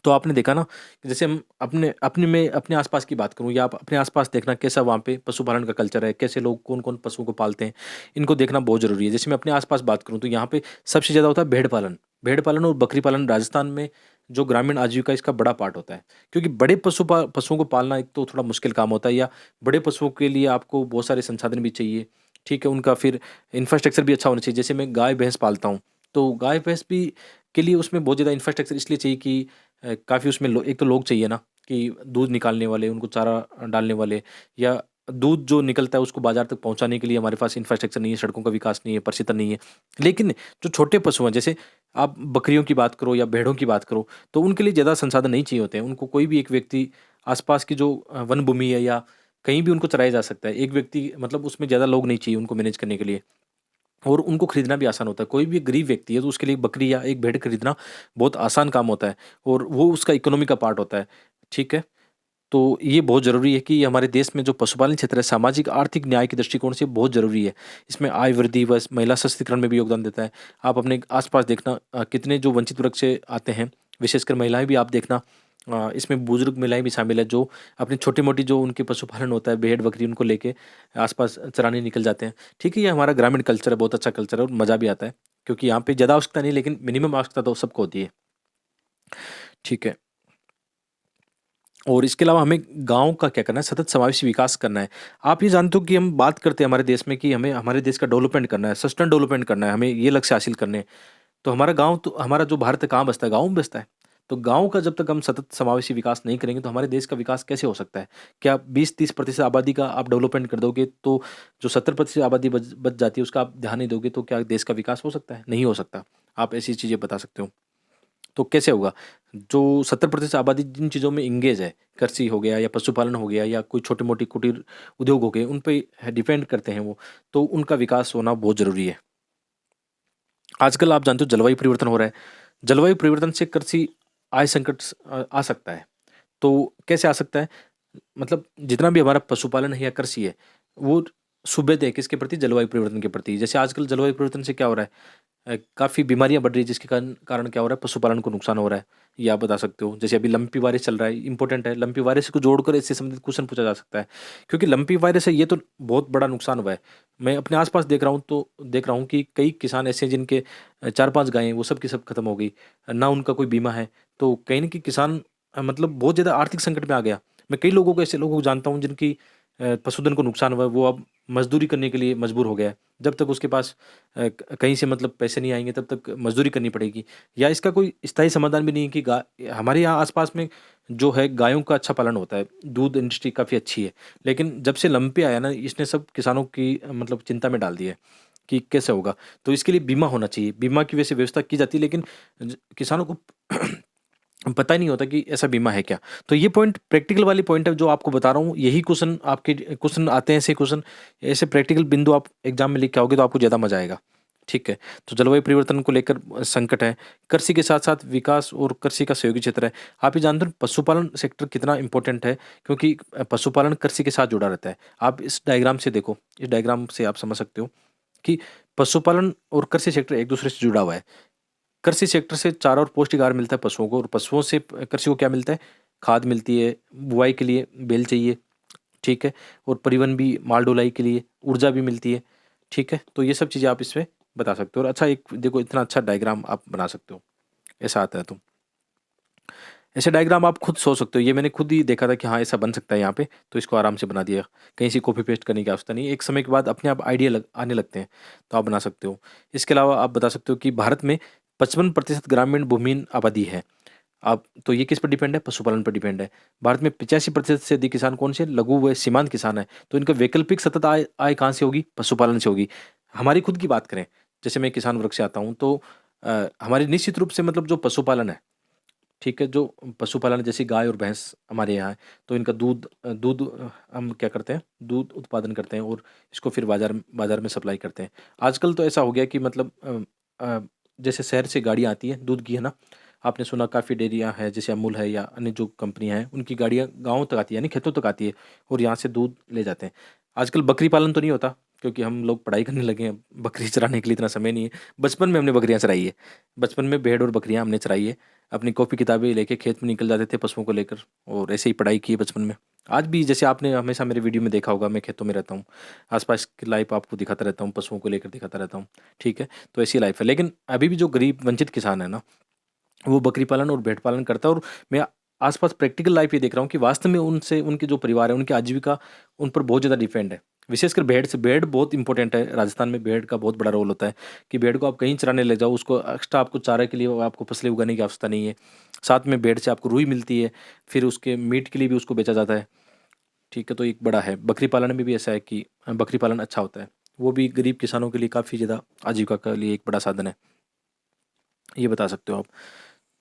तो आपने देखा ना कि जैसे हम अपने अपने में अपने आसपास की बात करूं, या आप अपने आसपास देखना कैसा वहाँ पे पशुपालन का कल्चर है, कैसे लोग कौन कौन पशुओं को पालते हैं, इनको देखना बहुत जरूरी है। जैसे मैं अपने आसपास बात करूं तो यहाँ पे सबसे ज़्यादा होता है भेड़ पालन। भेड़ पालन और बकरी पालन राजस्थान में जो ग्रामीण आजीविका इसका बड़ा पार्ट होता है। क्योंकि बड़े पशुओं को पालना एक तो थोड़ा मुश्किल काम होता है, या बड़े पशुओं के लिए आपको बहुत सारे संसाधन भी चाहिए, ठीक है, उनका फिर इंफ्रास्ट्रक्चर भी अच्छा होना चाहिए। जैसे मैं गाय भैंस पालता हूँ, तो गाय भैंस भी के लिए उसमें बहुत ज़्यादा इंफ्रास्ट्रक्चर इसलिए चाहिए कि काफ़ी उसमें एक तो लोग चाहिए ना, कि दूध निकालने वाले, उनको चारा डालने वाले, या दूध जो निकलता है उसको बाजार तक पहुंचाने के लिए हमारे पास इंफ्रास्ट्रक्चर नहीं है, सड़कों का विकास नहीं है, परिसीतन नहीं है। लेकिन जो छोटे पशु हैं, जैसे आप बकरियों की बात करो या भेड़ों की बात करो, तो उनके लिए ज़्यादा संसाधन नहीं चाहिए होते हैं। उनको कोई भी एक व्यक्ति आसपास की जो वन भूमि है या कहीं भी उनको चराया जा सकता है। एक व्यक्ति, मतलब उसमें ज़्यादा लोग नहीं चाहिए उनको मैनेज करने के लिए। और उनको खरीदना भी आसान होता है। कोई भी गरीब व्यक्ति है तो उसके लिए एक बकरी या एक भेड़ खरीदना बहुत आसान काम होता है, और वो उसका इकोनॉमी का पार्ट होता है, ठीक है। तो ये बहुत ज़रूरी है कि हमारे देश में जो पशुपालन क्षेत्र है, सामाजिक आर्थिक न्याय के दृष्टिकोण से बहुत ज़रूरी है। इसमें आय वृद्धि व महिला सशक्तिकरण में भी योगदान देता है। आप अपने आस-पास देखना कितने जो वंचित वर्ग से आते हैं, विशेषकर महिलाएँ भी आप देखना, इसमें बुजुर्ग महिलाएँ भी शामिल है, जो अपनी छोटी-मोटी जो उनके पशुपालन होता है, भेड़-बकरी उनको लेके आस-पास चराने निकल जाते हैं। ठीक है, ये हमारा ग्रामीण कल्चर है, बहुत अच्छा कल्चर है और मज़ा भी आता है, क्योंकि यहाँ पे ज़्यादा आवश्यकता नहीं, लेकिन मिनिमम आवश्यकता तो सबको होती है। ठीक है। और इसके अलावा हमें गाँव का क्या करना है, सतत समावेशी विकास करना है। आप ये जानते हो कि हम बात करते हैं हमारे देश में कि हमें हमारे देश का डेवलपमेंट करना है, सस्टेन डेवलपमेंट करना है, हमें ये लक्ष्य हासिल करने हैं। तो हमारा गाँव, तो हमारा जो भारत है कहाँ बसता है? गाँव में बसता है। तो गाँव का जब तक हम सतत समावेशी विकास नहीं करेंगे, तो हमारे देश का विकास कैसे हो सकता है? क्या 20-30% आबादी का आप डेवलपमेंट कर दोगे, तो जो 70% आबादी बच बच जाती है उसका आप ध्यान नहीं दोगे, तो क्या देश का विकास हो सकता है? नहीं हो सकता। आप ऐसी चीज़ें बता सकते हो। तो कैसे होगा? जो 70% आबादी जिन चीज़ों में एंगेज है, कृषि हो गया या पशुपालन हो गया या कोई छोटे-मोटे कुटीर उद्योग हो गए, उन पे डिपेंड करते हैं वो, तो उनका विकास होना बहुत ज़रूरी है। आजकल आप जानते हो जलवायु परिवर्तन हो रहा है। जलवायु परिवर्तन से कृषि आय संकट आ सकता है। तो कैसे आ सकता है? मतलब जितना भी हमारा पशुपालन है या कृषि है, वो सुभेद है किसके प्रति? जलवायु परिवर्तन के प्रति। जैसे आजकल जलवायु परिवर्तन से क्या हो रहा है? काफ़ी बीमारियाँ बढ़ रही है, जिसके कारण कारण क्या हो रहा है? पशुपालन को नुकसान हो रहा है। ये आप बता सकते हो। जैसे अभी लंपी वायरस चल रहा है, इम्पोर्टेंट है। लंपी वायरस को जोड़कर इससे संबंधित क्वेश्चन पूछा जा सकता है। क्योंकि लंपी वायरस है, ये तो बहुत बड़ा नुकसान हुआ है। मैं अपने आस-पास देख रहा हूँ कि कई किसान ऐसे हैं जिनके 4-5 गायें, वो सब की सब खत्म हो गई। ना उनका कोई बीमा है। तो कहीं न कहीं किसान मतलब बहुत ज़्यादा आर्थिक संकट में आ गया। मैं कई लोगों को, ऐसे लोगों को जानता हूँ जिनकी पशुधन को नुकसान हुआ है, वो अब मज़दूरी करने के लिए मजबूर हो गया है। जब तक उसके पास कहीं से मतलब पैसे नहीं आएँगे, तब तक मज़दूरी करनी पड़ेगी। या इसका कोई स्थायी समाधान भी नहीं है कि गा हमारे यहाँ आस-पास में जो है गायों का अच्छा पालन होता है, दूध इंडस्ट्री काफ़ी अच्छी है। लेकिन जब से लंपी आया ना, इसने सब किसानों की मतलब चिंता में डाल दिया है कि कैसे होगा? तो इसके लिए बीमा होना चाहिए। बीमा की वैसे व्यवस्था की जाती है, लेकिन किसानों को पता ही नहीं होता कि ऐसा बीमा है क्या? तो ये पॉइंट प्रैक्टिकल वाली पॉइंट है जो आपको बता रहा हूँ। यही क्वेश्चन आते हैं, ऐसे क्वेश्चन, ऐसे प्रैक्टिकल बिंदु आप एग्ज़ाम में लिख के आओगे तो आपको ज़्यादा मज़ा आएगा। ठीक है? तो जलवायु परिवर्तन को लेकर संकट है। कृषि के साथ-साथ विकास और कृषि का सहयोगी क्षेत्र है। आप ये जानते हो पशुपालन सेक्टर कितना इम्पोर्टेंट है, क्योंकि पशुपालन कृषि के साथ जुड़ा रहता है। आप इस डायग्राम से देखो, इस डायग्राम से आप समझ सकते हो कि पशुपालन और कृषि सेक्टर एक-दूसरे से जुड़ा हुआ है। कृषि सेक्टर से चारा और पौष्टिक आहार मिलता है पशुओं को, और पशुओं से कृषि को क्या मिलता है? खाद मिलती है, बुवाई के लिए बैल चाहिए, ठीक है? और परिवहन भी, माल ढुलाई के लिए ऊर्जा भी मिलती है, ठीक है? तो ये सब चीज़ें आप इसमें बता सकते हो। और अच्छा, एक देखो इतना अच्छा डायग्राम आप बना सकते हो, ऐसा आता है तो। ऐसे डायग्राम आप खुद सोच सकते हो, ये मैंने खुद ही देखा था कि हाँ, ऐसा बन सकता है यहाँ पे, तो इसको आराम से बना दिया। कहीं से कॉपी पेस्ट करने की आवश्यकता नहीं है, एक समय के बाद अपने आप आइडिया आने लगते हैं, तो आप बना सकते हो। इसके अलावा आप बता सकते हो कि भारत में 55% ग्रामीण भूमिहीन आबादी है। आप तो ये किस पर डिपेंड है? पशुपालन पर डिपेंड है। भारत में 85% से अधिक किसान कौन से? लघु व सीमांत किसान हैं। तो इनका वैकल्पिक सतत आय आय कहाँ से होगी? पशुपालन से होगी। हमारी खुद की बात करें जैसे मैं किसान वर्ग से आता हूँ, तो हमारी निश्चित रूप से मतलब जो पशुपालन है, ठीक है, जो पशुपालन जैसे गाय और भैंस हमारे यहाँ है, तो इनका दूध हम क्या करते हैं, दूध उत्पादन करते हैं और इसको फिर बाजार में सप्लाई करते हैं। आजकल तो ऐसा हो गया कि मतलब जैसे शहर से गाड़ियाँ आती हैं दूध की, है ना, आपने सुना काफ़ी डेयरियाँ हैं जैसे अमूल है या अन्य जो कंपनियाँ हैं, उनकी गाड़ियाँ गाँव तक आती है, यानी खेतों तक आती है और यहाँ से दूध ले जाते हैं। आजकल बकरी पालन तो नहीं होता, क्योंकि हम लोग पढ़ाई करने लगे हैं, बकरी चराने के लिए इतना समय नहीं है। बचपन में हमने बकरियाँ चराई है, बचपन में भेड़ और बकरियाँ हमने चराई है। अपनी कॉपी किताबें लेके खेत में निकल जाते थे पशुओं को लेकर, और ऐसे ही पढ़ाई की है बचपन में। आज भी जैसे आपने हमेशा मेरे वीडियो में देखा होगा, मैं खेतों में रहता हूँ, आसपास की लाइफ आपको दिखाता रहता हूँ, पशुओं को लेकर दिखाता रहता हूँ, ठीक है। तो ऐसी लाइफ है, लेकिन अभी भी जो गरीब वंचित किसान है ना, वो बकरी पालन और भेड़ पालन करता है। और मैं आसपास प्रैक्टिकल लाइफ ये देख रहा हूँ कि वास्तव में उनसे उनके जो परिवार है, उनकी आजीविका उन पर बहुत ज़्यादा डिपेंड है। विशेषकर भेड़ से, भेड़ बहुत इंपॉर्टेंट है। राजस्थान में भेड़ का बहुत बड़ा रोल होता है कि भेड़ को आप कहीं चराने ले जाओ, उसको एक्स्ट्रा आपको चारा के लिए आपको फसलें उगाने की आवश्यकता नहीं है। साथ में भेड़ से आपको रुई मिलती है, फिर उसके मीट के लिए भी उसको बेचा जाता है, ठीक है। तो एक बड़ा है। बकरी पालन में भी ऐसा है कि बकरी पालन अच्छा होता है, वो भी गरीब किसानों के लिए काफ़ी ज़्यादा आजीविका के लिए एक बड़ा साधन है, ये बता सकते हो आप।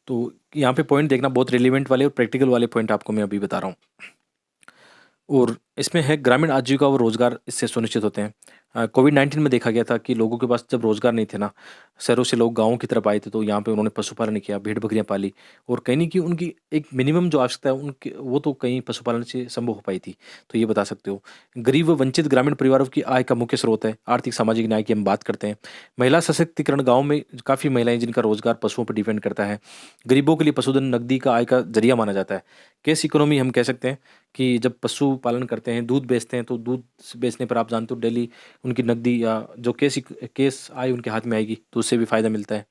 तो यहाँ पे पॉइंट देखना, बहुत रिलेवेंट वाले और प्रैक्टिकल वाले पॉइंट आपको मैं अभी बता रहा हूँ। और इसमें है ग्रामीण आजीविका और रोजगार इससे सुनिश्चित होते हैं। कोविड-19 में देखा गया था कि लोगों के पास जब रोजगार नहीं थे ना, शहरों से लोग गाँव की तरफ आए थे, तो यहाँ पे उन्होंने पशुपालन किया, भेड़-बकरियाँ पाली, और कहीं न कहीं उनकी एक मिनिमम जो आवश्यकता है उनकी, वो तो कहीं पशुपालन से संभव हो पाई थी। तो ये बता सकते हो। गरीब व वंचित ग्रामीण परिवारों की आय का मुख्य स्रोत है। आर्थिक सामाजिक न्याय की हम बात करते हैं। महिला सशक्तिकरण, गाँव में काफ़ी महिलाएँ जिनका रोजगार पशुओं पर डिपेंड करता है। गरीबों के लिए पशुधन नकदी का आय का ज़रिया माना जाता है। केस इकोनॉमी हम कह सकते हैं कि जब पशु पालन करते हैं, दूध बेचते हैं, तो दूध बेचने पर आप जानते हो डेली उनकी नकदी या जो केस आय उनके हाथ में आएगी, तो उससे भी फ़ायदा मिलता है।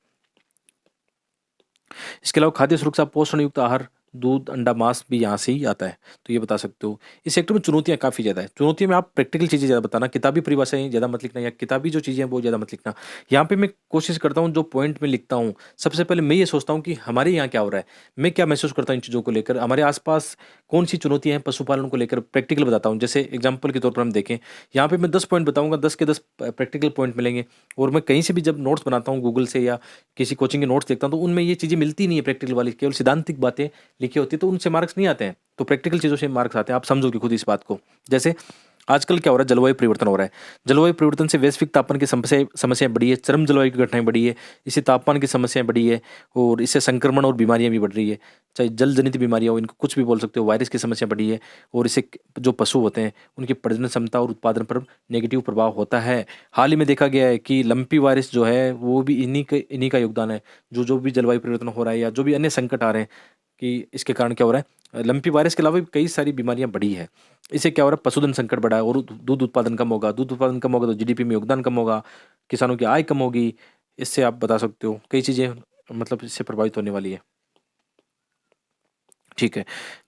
इसके अलावा खाद्य सुरक्षा, पोषण युक्त आहार, दूध, अंडा, मांस भी यहाँ से ही आता है, तो ये बता सकते हो। इस सेक्टर में चुनौतियाँ काफ़ी ज़्यादा है। चुनौतियों में आप प्रैक्टिकल चीज़ें ज़्यादा बताना, किताबी परिभाषाएँ ज़्यादा मत लिखना, या किताबी जो चीज़ें हैं वो ज़्यादा मत लिखना। यहाँ पे मैं कोशिश करता हूँ, जो पॉइंट मैं लिखता हूँ, सबसे पहले मैं ये सोचता हूँ कि हमारे यहाँ क्या हो रहा है? मैं क्या महसूस करता हूँ इन चीज़ों को लेकर? हमारे आस-पास कौन-सी चुनौतियाँ हैं पशुपालन को लेकर? प्रैक्टिकल बताता हूँ। जैसे एग्ज़ाम्पल के तौर पर हम देखें, यहाँ पे मैं 10 पॉइंट बताऊँगा, 10 के 10 प्रैक्टिकल पॉइंट मिलेंगे, और मैं कहीं से भी जब नोट्स बनाता हूँ गूगल से या किसी कोचिंग के नोट्स देखता हूँ, तो उनमें ये चीज़ें मिलती नहीं है प्रैक्टिकल वाली, केवल सिद्धांतिक बातें लिखी होती है, तो उनसे मार्क्स नहीं आते हैं। तो प्रैक्टिकल चीज़ों से मार्क्स आते हैं, आप समझोगे खुद इस बात को। जैसे आजकल क्या हो रहा है, जलवायु परिवर्तन हो रहा है। जलवायु परिवर्तन से वैश्विक तापमान की समस्याएँ बढ़ी है, चरम जलवायु की घटनाएँ बढ़ी है, इससे तापमान की समस्याएँ बढ़ी है, और इससे संक्रमण और बीमारियाँ भी बढ़ रही है। चाहे जल जनित बीमारियाँ हो, इनको कुछ भी बोल सकते हो, वायरस की समस्या बढ़ी है, और इससे जो पशु होते हैं, उनकी प्रजनन क्षमता और उत्पादन पर नेगेटिव प्रभाव होता है। हाल ही में देखा गया है कि लंपी वायरस जो है, वो भी इन्हीं का योगदान है। जो भी जलवायु परिवर्तन हो रहा है या जो भी अन्य संकट आ रहे हैं, कि इसके कारण क्या हो रहा है, लंपी वायरस के अलावा भी कई सारी बीमारियां बढ़ी है। इससे क्या हो रहा है, पशुधन संकट बढ़ा है, और दूध उत्पादन कम होगा। दूध उत्पादन कम होगा तो जीडीपी में योगदान कम होगा, किसानों की आय कम होगी। इससे आप बता सकते हो कई चीज़ें मतलब इससे प्रभावित होने वाली है, ठीक है।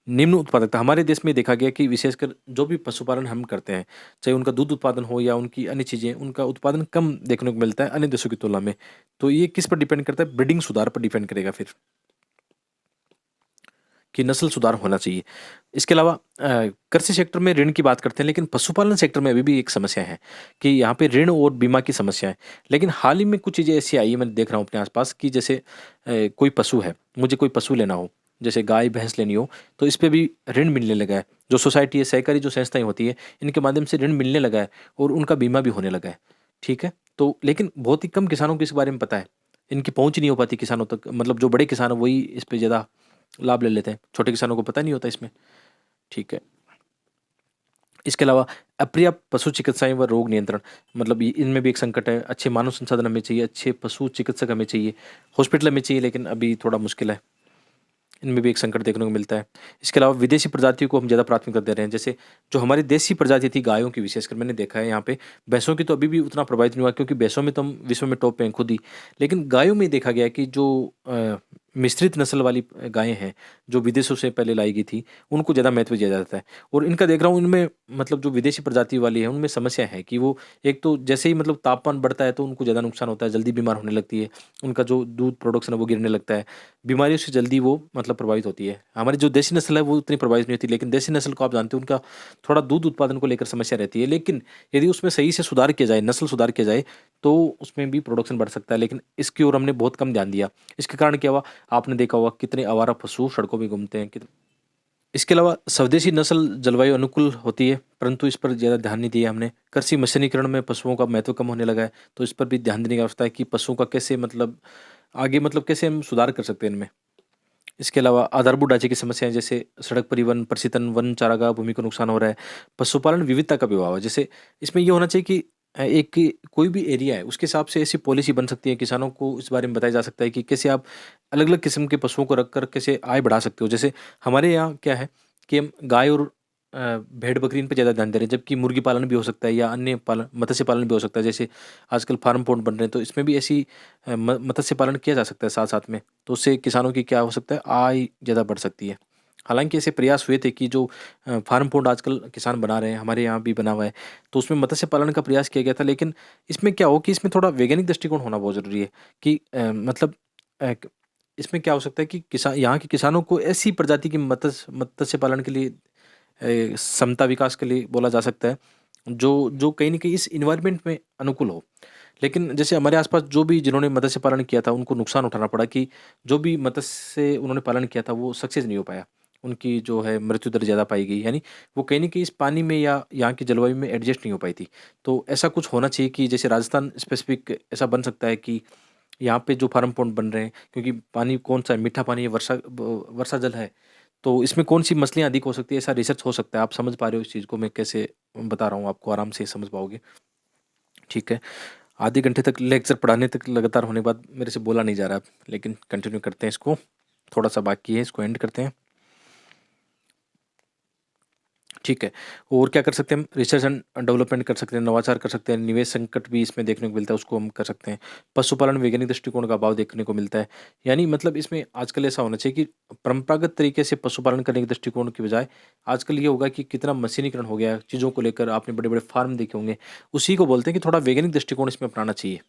निम्न उत्पादकता, हमारे देश में देखा गया कि विशेषकर जो भी पशुपालन हम करते हैं, चाहे उनका दूध उत्पादन हो या उनकी अन्य चीज़ें, उनका उत्पादन कम देखने को मिलता है अन्य देशों की तुलना में। तो ये किस पर डिपेंड करता है? ब्रीडिंग सुधार पर डिपेंड करेगा फिर, कि नस्ल सुधार होना चाहिए। इसके अलावा कृषि सेक्टर में ऋण की बात करते हैं, लेकिन पशुपालन सेक्टर में अभी भी एक समस्या है कि यहाँ पे ऋण और बीमा की समस्या है। लेकिन हाल ही में कुछ चीज़ें ऐसी आई है, मैं देख रहा हूँ अपने आसपास, कि जैसे कोई पशु है, मुझे कोई पशु लेना हो, जैसे गाय भैंस लेनी हो, तो इस पे भी ऋण मिलने लगा है। जो सोसाइटी है, सहकारी जो संस्थाएं होती है, इनके माध्यम से ऋण मिलने लगा है, और उनका बीमा भी होने लगा है, ठीक है। तो लेकिन बहुत ही कम किसानों को इस बारे में पता है, इनकी पहुँच नहीं हो पाती किसानों तक। मतलब जो बड़े किसान हैं वही इस पे ज़्यादा लाभ ले लेते हैं, छोटे किसानों को पता नहीं होता इसमें, ठीक है। इसके अलावा अपर्याप्त पशु चिकित्साएँ व रोग नियंत्रण, मतलब ये इनमें भी एक संकट है। अच्छे मानव संसाधन हमें चाहिए, अच्छे पशु चिकित्सक हमें चाहिए, हॉस्पिटल हमें चाहिए, लेकिन अभी थोड़ा मुश्किल है। इनमें भी एक संकट देखने को मिलता है। इसके अलावा विदेशी प्रजातियों को हम ज़्यादा प्राथमिकता दे रहे हैं। जैसे जो हमारी देसी प्रजाति थी गायों की, विशेषकर मैंने देखा है यहाँ पे, भैंसों की तो अभी भी उतना प्रभावित नहीं हुआ, क्योंकि भैंसों में तो हम विश्व में टॉप पे हैं खुद ही। लेकिन गायों में देखा गया है कि जो मिश्रित नस्ल वाली गायें हैं, जो विदेशों से पहले लाई गई थी, उनको ज़्यादा महत्व दिया जाता है। और इनका देख रहा हूँ इनमें मतलब जो विदेशी प्रजाति वाली है उनमें समस्या है कि वो एक तो जैसे ही मतलब तापमान बढ़ता है तो उनको ज़्यादा नुकसान होता है, जल्दी बीमार होने लगती है, उनका जो दूध प्रोडक्शन है वो गिरने लगता है, बीमारियों से जल्दी वो मतलब प्रभावित होती है। हमारी जो देसी नस्ल है वो उतनी प्रभावित नहीं होती, लेकिन देसी नस्ल को आप जानते हो उनका थोड़ा दूध उत्पादन को लेकर समस्या रहती है, लेकिन यदि उसमें सही से सुधार किया जाए, नस्ल सुधार किया जाए तो उसमें भी प्रोडक्शन बढ़ सकता है, लेकिन इसकी ओर हमने बहुत कम ध्यान दिया। इसके कारण क्या हुआ, आपने देखा होगा कितने आवारा पशु सड़कों में घूमते हैं। इसके अलावा स्वदेशी नस्ल जलवायु अनुकूल होती है, परंतु इस पर ज़्यादा ध्यान नहीं दिया हमने। कृषि मशीनीकरण में पशुओं का महत्व कम होने लगा है, तो इस पर भी ध्यान देने की आवश्यकता है कि पशुओं का कैसे मतलब आगे मतलब कैसे हम सुधार कर सकते हैं इनमें। इसके अलावा आधारभूत ढांचे की समस्याएं जैसे सड़क परिवहन, प्रशीतन, वन चारागाह भूमि को नुकसान हो रहा है, पशुपालन विविधता का भी अभाव है। जैसे इसमें ये होना चाहिए कि एक कोई भी एरिया है उसके हिसाब से ऐसी पॉलिसी बन सकती है, किसानों को इस बारे में बताया जा सकता है कि कैसे आप अलग अलग किस्म के पशुओं को रखकर कैसे आय बढ़ा सकते हो। जैसे हमारे यहाँ क्या है कि हम गाय और भेड़ बकरी इन पर ज़्यादा ध्यान दे रहे हैं, जबकि मुर्गी पालन भी हो सकता है या अन्य पालन मत्स्य पालन भी हो सकता है। जैसे आजकल फार्म पॉन्ड बन रहे हैं, तो इसमें भी ऐसी मत्स्य पालन किया जा सकता है साथ साथ में, तो उससे किसानों की क्या हो सकता है, आय ज़्यादा बढ़ सकती है। हालांकि ऐसे प्रयास हुए थे कि जो फार्म पॉन्ड आजकल किसान बना रहे हैं, हमारे यहाँ भी बना हुआ है, तो उसमें मत्स्य पालन का प्रयास किया गया था। लेकिन इसमें क्या हो कि इसमें थोड़ा वैज्ञानिक दृष्टिकोण होना बहुत ज़रूरी है कि मतलब अ, क- इसमें क्या हो सकता है कि किसान यहाँ के किसानों को ऐसी प्रजाति की मत्स्य पालन के लिए समता विकास के लिए बोला जा सकता है, जो जो कहीं न कहीं इस एनवायरनमेंट में अनुकूल हो। लेकिन जैसे हमारे आस-पास जो भी जिन्होंने मत्स्य पालन किया था, उनको नुकसान उठाना पड़ा कि जो भी मत्स्य उन्होंने पालन किया था, वो सक्सेस नहीं हो पाया। उनकी जो है मृत्यु दर ज़्यादा पाई गई, यानी वो कहीं न कहीं इस पानी में या यहाँ की जलवायु में एडजस्ट नहीं हो पाई थी। तो ऐसा कुछ होना चाहिए कि जैसे राजस्थान स्पेसिफिक ऐसा बन सकता है कि यहाँ पे जो फार्म पॉन्ड बन रहे हैं, क्योंकि पानी कौन-सा है, मीठा पानी है, वर्षा जल है, तो इसमें कौन-सी मछलियाँ अधिक हो सकती है, ऐसा रिसर्च हो सकता है। आप समझ पा रहे हो इस चीज़ को मैं कैसे बता रहा हूँ आपको, आराम से समझ पाओगे। ठीक है। आधे घंटे तक लेक्चर पढ़ाने तक लगातार होने के बाद मेरे से बोला नहीं जा रहा, लेकिन कंटिन्यू करते हैं इसको। थोड़ा-सा बाकी है, इसको एंड करते हैं। ठीक है। और क्या कर सकते हैं हम? रिसर्च एंड डेवलपमेंट कर सकते हैं, नवाचार कर सकते हैं, निवेश संकट भी इसमें देखने को मिलता है, उसको हम कर सकते हैं। पशुपालन वैज्ञानिक दृष्टिकोण का अभाव देखने को मिलता है। यानी मतलब इसमें आजकल ऐसा होना चाहिए कि परंपरागत तरीके से पशुपालन करने के दृष्टिकोण की बजाय आजकल ये होगा कि कितना मशीनीकरण हो गया है, चीज़ों को लेकर आपने बड़े-बड़े फार्म देखे होंगे। उसी को बोलते हैं कि थोड़ा वैज्ञानिक दृष्टिकोण इसमें अपनाना चाहिए।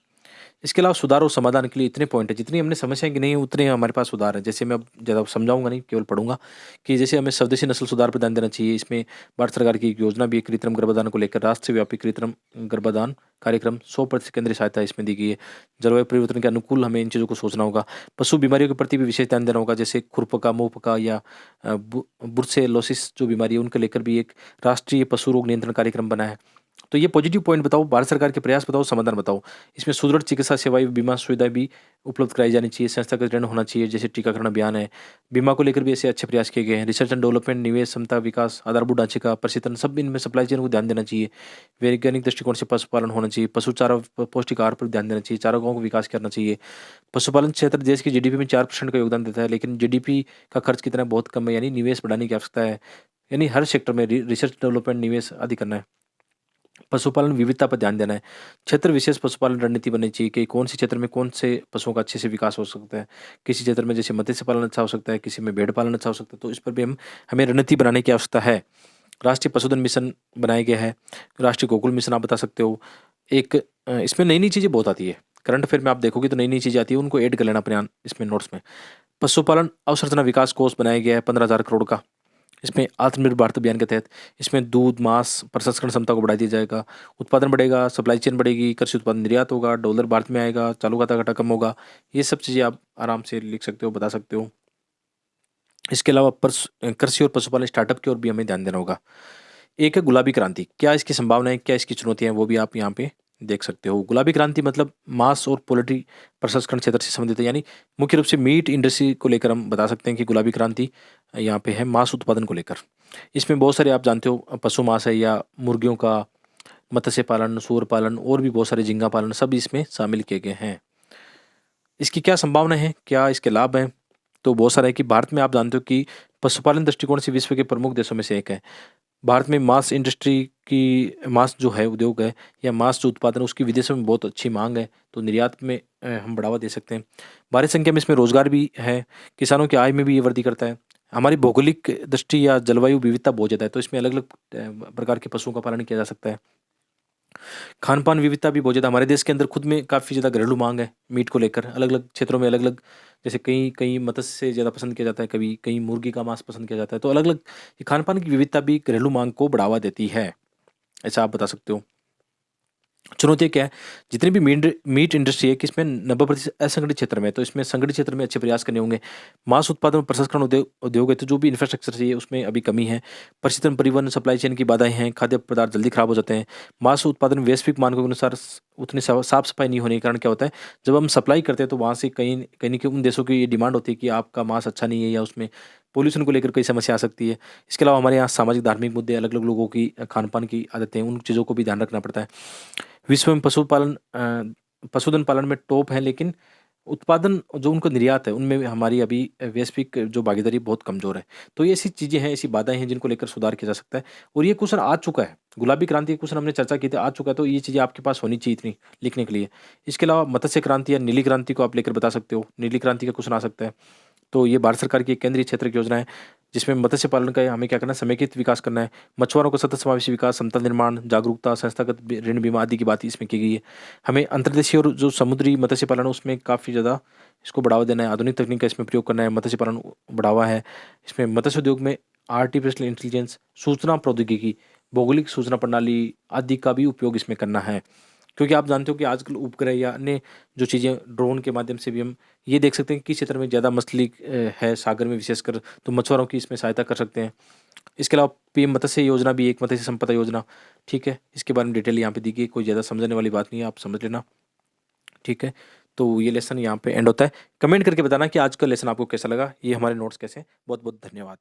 इसके अलावा सुधार और समाधान के लिए इतने पॉइंट है, जितनी हमने समस्याएँ गिनी हैं उतने हमारे पास सुधार है। जैसे मैं अब ज़्यादा समझाऊँगा नहीं, केवल पढ़ूँगा कि जैसे हमें स्वदेशी नस्ल सुधार पर ध्यान देना चाहिए। इसमें भारत सरकार की एक योजना भी है, कृत्रिम गर्भाधान को लेकर राष्ट्रव्यापी कृत्रिम गर्भाधान कार्यक्रम 100% केंद्रीय सहायता इसमें दी गई है। जलवायु परिवर्तन के अनुकूल हमें इन चीज़ों को सोचना होगा। पशु बीमारियों के प्रति भी विशेष ध्यान देना होगा, जैसे खुरपका, मुहपका या ब्रुसेलोसिस जो बीमारी है उनको लेकर भी एक राष्ट्रीय पशु रोग नियंत्रण कार्यक्रम बना है। तो ये पॉजिटिव पॉइंट बताओ, भारत सरकार के प्रयास बताओ, समाधान बताओ। इसमें सुदृढ़ चिकित्सा सेवाएँ, बीमा सुविधाएँ भी उपलब्ध कराई जानी चाहिए, संस्थागत ऋण होना चाहिए, जैसे टीकाकरण अभियान है। बीमा को लेकर भी ऐसे अच्छे प्रयास किए गए हैं। रिसर्च एंड डेवलपमेंट, निवेश, क्षमता विकास, आधारभूत ढांचे का प्रशीतन, सब इनमें सप्लाई चेन को ध्यान देना चाहिए। वैज्ञानिक दृष्टिकोण से पशुपालन होना चाहिए, पशु चारा पौष्टिक आहार पर ध्यान देना चाहिए, चारागाहों को विकास करना चाहिए। पशुपालन क्षेत्र देश की जीडीपी में 4% का योगदान देता है, लेकिन जीडीपी का खर्च कितना है, बहुत कम है, यानी निवेश बढ़ाने की आवश्यकता है। यानी हर सेक्टर में रिसर्च डेवलपमेंट निवेश आदि करना है। पशुपालन विविधता पर ध्यान देना है। क्षेत्र विशेष पशुपालन रणनीति बननी चाहिए कि कौन से क्षेत्र में कौन से पशुओं का अच्छे से विकास हो सकता है। किसी क्षेत्र में जैसे मत्स्य पालन अच्छा हो सकता है, किसी में भेड़ पालन अच्छा हो सकता है, तो इस पर भी हमें रणनीति बनाने की आवश्यकता है। राष्ट्रीय पशुधन मिशन बनाया गया है, राष्ट्रीय गोकुल मिशन आप बता सकते हो। एक इसमें नई-नई चीज़ें बहुत आती है। करंट अफेयर में आप देखोगे तो नई-नई चीज़ें आती है, उनको ऐड कर लेना अपने इसमें नोट्स में। पशुपालन अवसंरचना विकास कोष बनाया गया है 15,000 करोड़ का। इसमें आत्मनिर्भर भारत अभियान के तहत इसमें दूध, मांस प्रसंस्करण क्षमता को बढ़ा दिया जाएगा, उत्पादन बढ़ेगा, सप्लाई चेन बढ़ेगी, कृषि उत्पादन निर्यात होगा, डॉलर भारत में आएगा, चालू खाता घाटा कम होगा। ये सब चीज़ें आप आराम से लिख सकते हो, बता सकते हो। इसके अलावा कृषि और पशुपालन स्टार्टअप की ओर भी हमें ध्यान देना होगा। एक है गुलाबी क्रांति, क्या इसकी संभावनाएं, क्या इसकी चुनौतियां हैं, वो भी आप यहाँ पे देख सकते हो। गुलाबी क्रांति मतलब मांस और पोल्ट्री प्रसंस्करण क्षेत्र से संबंधित है, यानी मुख्य रूप से मीट इंडस्ट्री को लेकर हम बता सकते हैं कि गुलाबी क्रांति यहाँ पे है मांस उत्पादन को लेकर। इसमें बहुत सारे आप जानते हो पशु मांस है या मुर्गियों का मत्स्य पालन, सूअर पालन और भी बहुत सारे झींगा पालन सब इसमें शामिल किए गए हैं। इसकी क्या संभावना है, क्या इसके लाभ हैं? तो बहुत सारा है कि भारत में आप जानते हो कि पशुपालन दृष्टिकोण से विश्व के प्रमुख देशों में से एक है। भारत में मांस इंडस्ट्री की मांस जो है उद्योग है या मांस जो उत्पादन है उसकी विदेशों में बहुत अच्छी मांग है, तो निर्यात में हम बढ़ावा दे सकते हैं। भारी संख्या में इसमें रोजगार भी है, किसानों की आय में भी ये वृद्धि करता है। हमारी भौगोलिक दृष्टि या जलवायु विविधता बहुत ज़्यादा है, तो इसमें अलग-अलग प्रकार के पशुओं का पालन किया जा सकता है। खान-पान विविधता भी बहुत ज़्यादा हमारे देश के अंदर खुद में काफ़ी ज़्यादा घरेलू माँग है मीट को लेकर। अलग-अलग क्षेत्रों में अलग-अलग, जैसे कहीं कहीं मत्स्य ज़्यादा पसंद किया जाता है, कभी कहीं मुर्गी का मांस पसंद किया जाता है। तो अलग-अलग ये खान-पान की विविधता भी घरेलू माँग को बढ़ावा देती है, ऐसा आप बता सकते हो। चुनौतियाँ क्या है? जितनी भी मीट मीट इंडस्ट्री है कि इसमें 90% असंगठित क्षेत्र में है, तो इसमें संगठित क्षेत्र में अच्छे प्रयास करने होंगे। मांस उत्पादन और प्रसंस्करण उद्योग है, तो जो भी इंफ्रास्ट्रक्चर चाहिए उसमें अभी कमी है। परिचालन, परिवहन, सप्लाई चेन की बाधाएँ हैं, खाद्य पदार्थ जल्दी खराब हो जाते हैं। मांस उत्पादन वैश्विक मानकों के अनुसार उतनी साफ-सफाई नहीं होने के कारण क्या होता है, जब हम सप्लाई करते हैं तो वहाँ से कहीं कहीं न कहीं उन देशों की ये डिमांड होती है कि आपका मांस अच्छा नहीं है, या उसमें पॉल्यूशन को लेकर कोई समस्या आ सकती है। इसके अलावा हमारे यहाँ सामाजिक धार्मिक मुद्दे, अलग-अलग लोगों की खान-पान की आदतें, उन चीज़ों को भी ध्यान रखना पड़ता है। विश्व में पशुधन पालन में टॉप है, लेकिन उत्पादन जो उनका निर्यात है, उनमें भी हमारी अभी वैश्विक जो भागीदारी बहुत कमज़ोर है। तो ये ऐसी चीज़ें हैं, ऐसी बाधाएँ हैं जिनको लेकर सुधार किया जा सकता है, और ये क्वेश्चन आ चुका है। गुलाबी क्रांति के क्वेश्चन हमने चर्चा की थी, आ चुका है, तो ये चीज़ें आपके पास होनी चाहिए इतनी लिखने के लिए। इसके अलावा मत्स्य क्रांति या नीली क्रांति को आप लेकर बता सकते हो। नीली क्रांति का क्वेश्चन आ सकता है। तो ये भारत सरकार की एक केंद्रीय क्षेत्र की योजना है, जिसमें मत्स्य पालन का हमें क्या करना है, समेकित विकास करना है। मछुआरों का सतत समावेशी विकास, समतल निर्माण, जागरूकता, संस्थागत ऋण बीमा आदि की बात इसमें की गई है। हमें अंतर्देशीय और जो समुद्री मत्स्य पालन है उसमें काफ़ी ज़्यादा इसको बढ़ावा देना है, आधुनिक तकनीक का इसमें प्रयोग करना है, मत्स्य पालन बढ़ावा है। इसमें मत्स्य उद्योग में आर्टिफिशियल इंटेलिजेंस, सूचना प्रौद्योगिकी, भौगोलिक सूचना प्रणाली आदि का भी उपयोग इसमें करना है। क्योंकि आप जानते हो कि आजकल उपग्रह या अन्य जो चीज़ें ड्रोन के माध्यम से भी हम ये देख सकते हैं कि किस क्षेत्र में ज़्यादा मछली है सागर में विशेषकर, तो मछुआरों की इसमें सहायता कर सकते हैं। इसके अलावा पीएम मत्स्य योजना भी एक, मत्स्य संपदा योजना, ठीक है? इसके बारे में डिटेल यहाँ पे दी गई है, कोई ज़्यादा समझने वाली बात नहीं है, आप समझ लेना, ठीक है? तो ये लेसन यहाँ पे एंड होता है। कमेंट करके बताना कि आज का लेसन आपको कैसा लगा, ये हमारे नोट्स कैसे हैं। बहुत-बहुत धन्यवाद।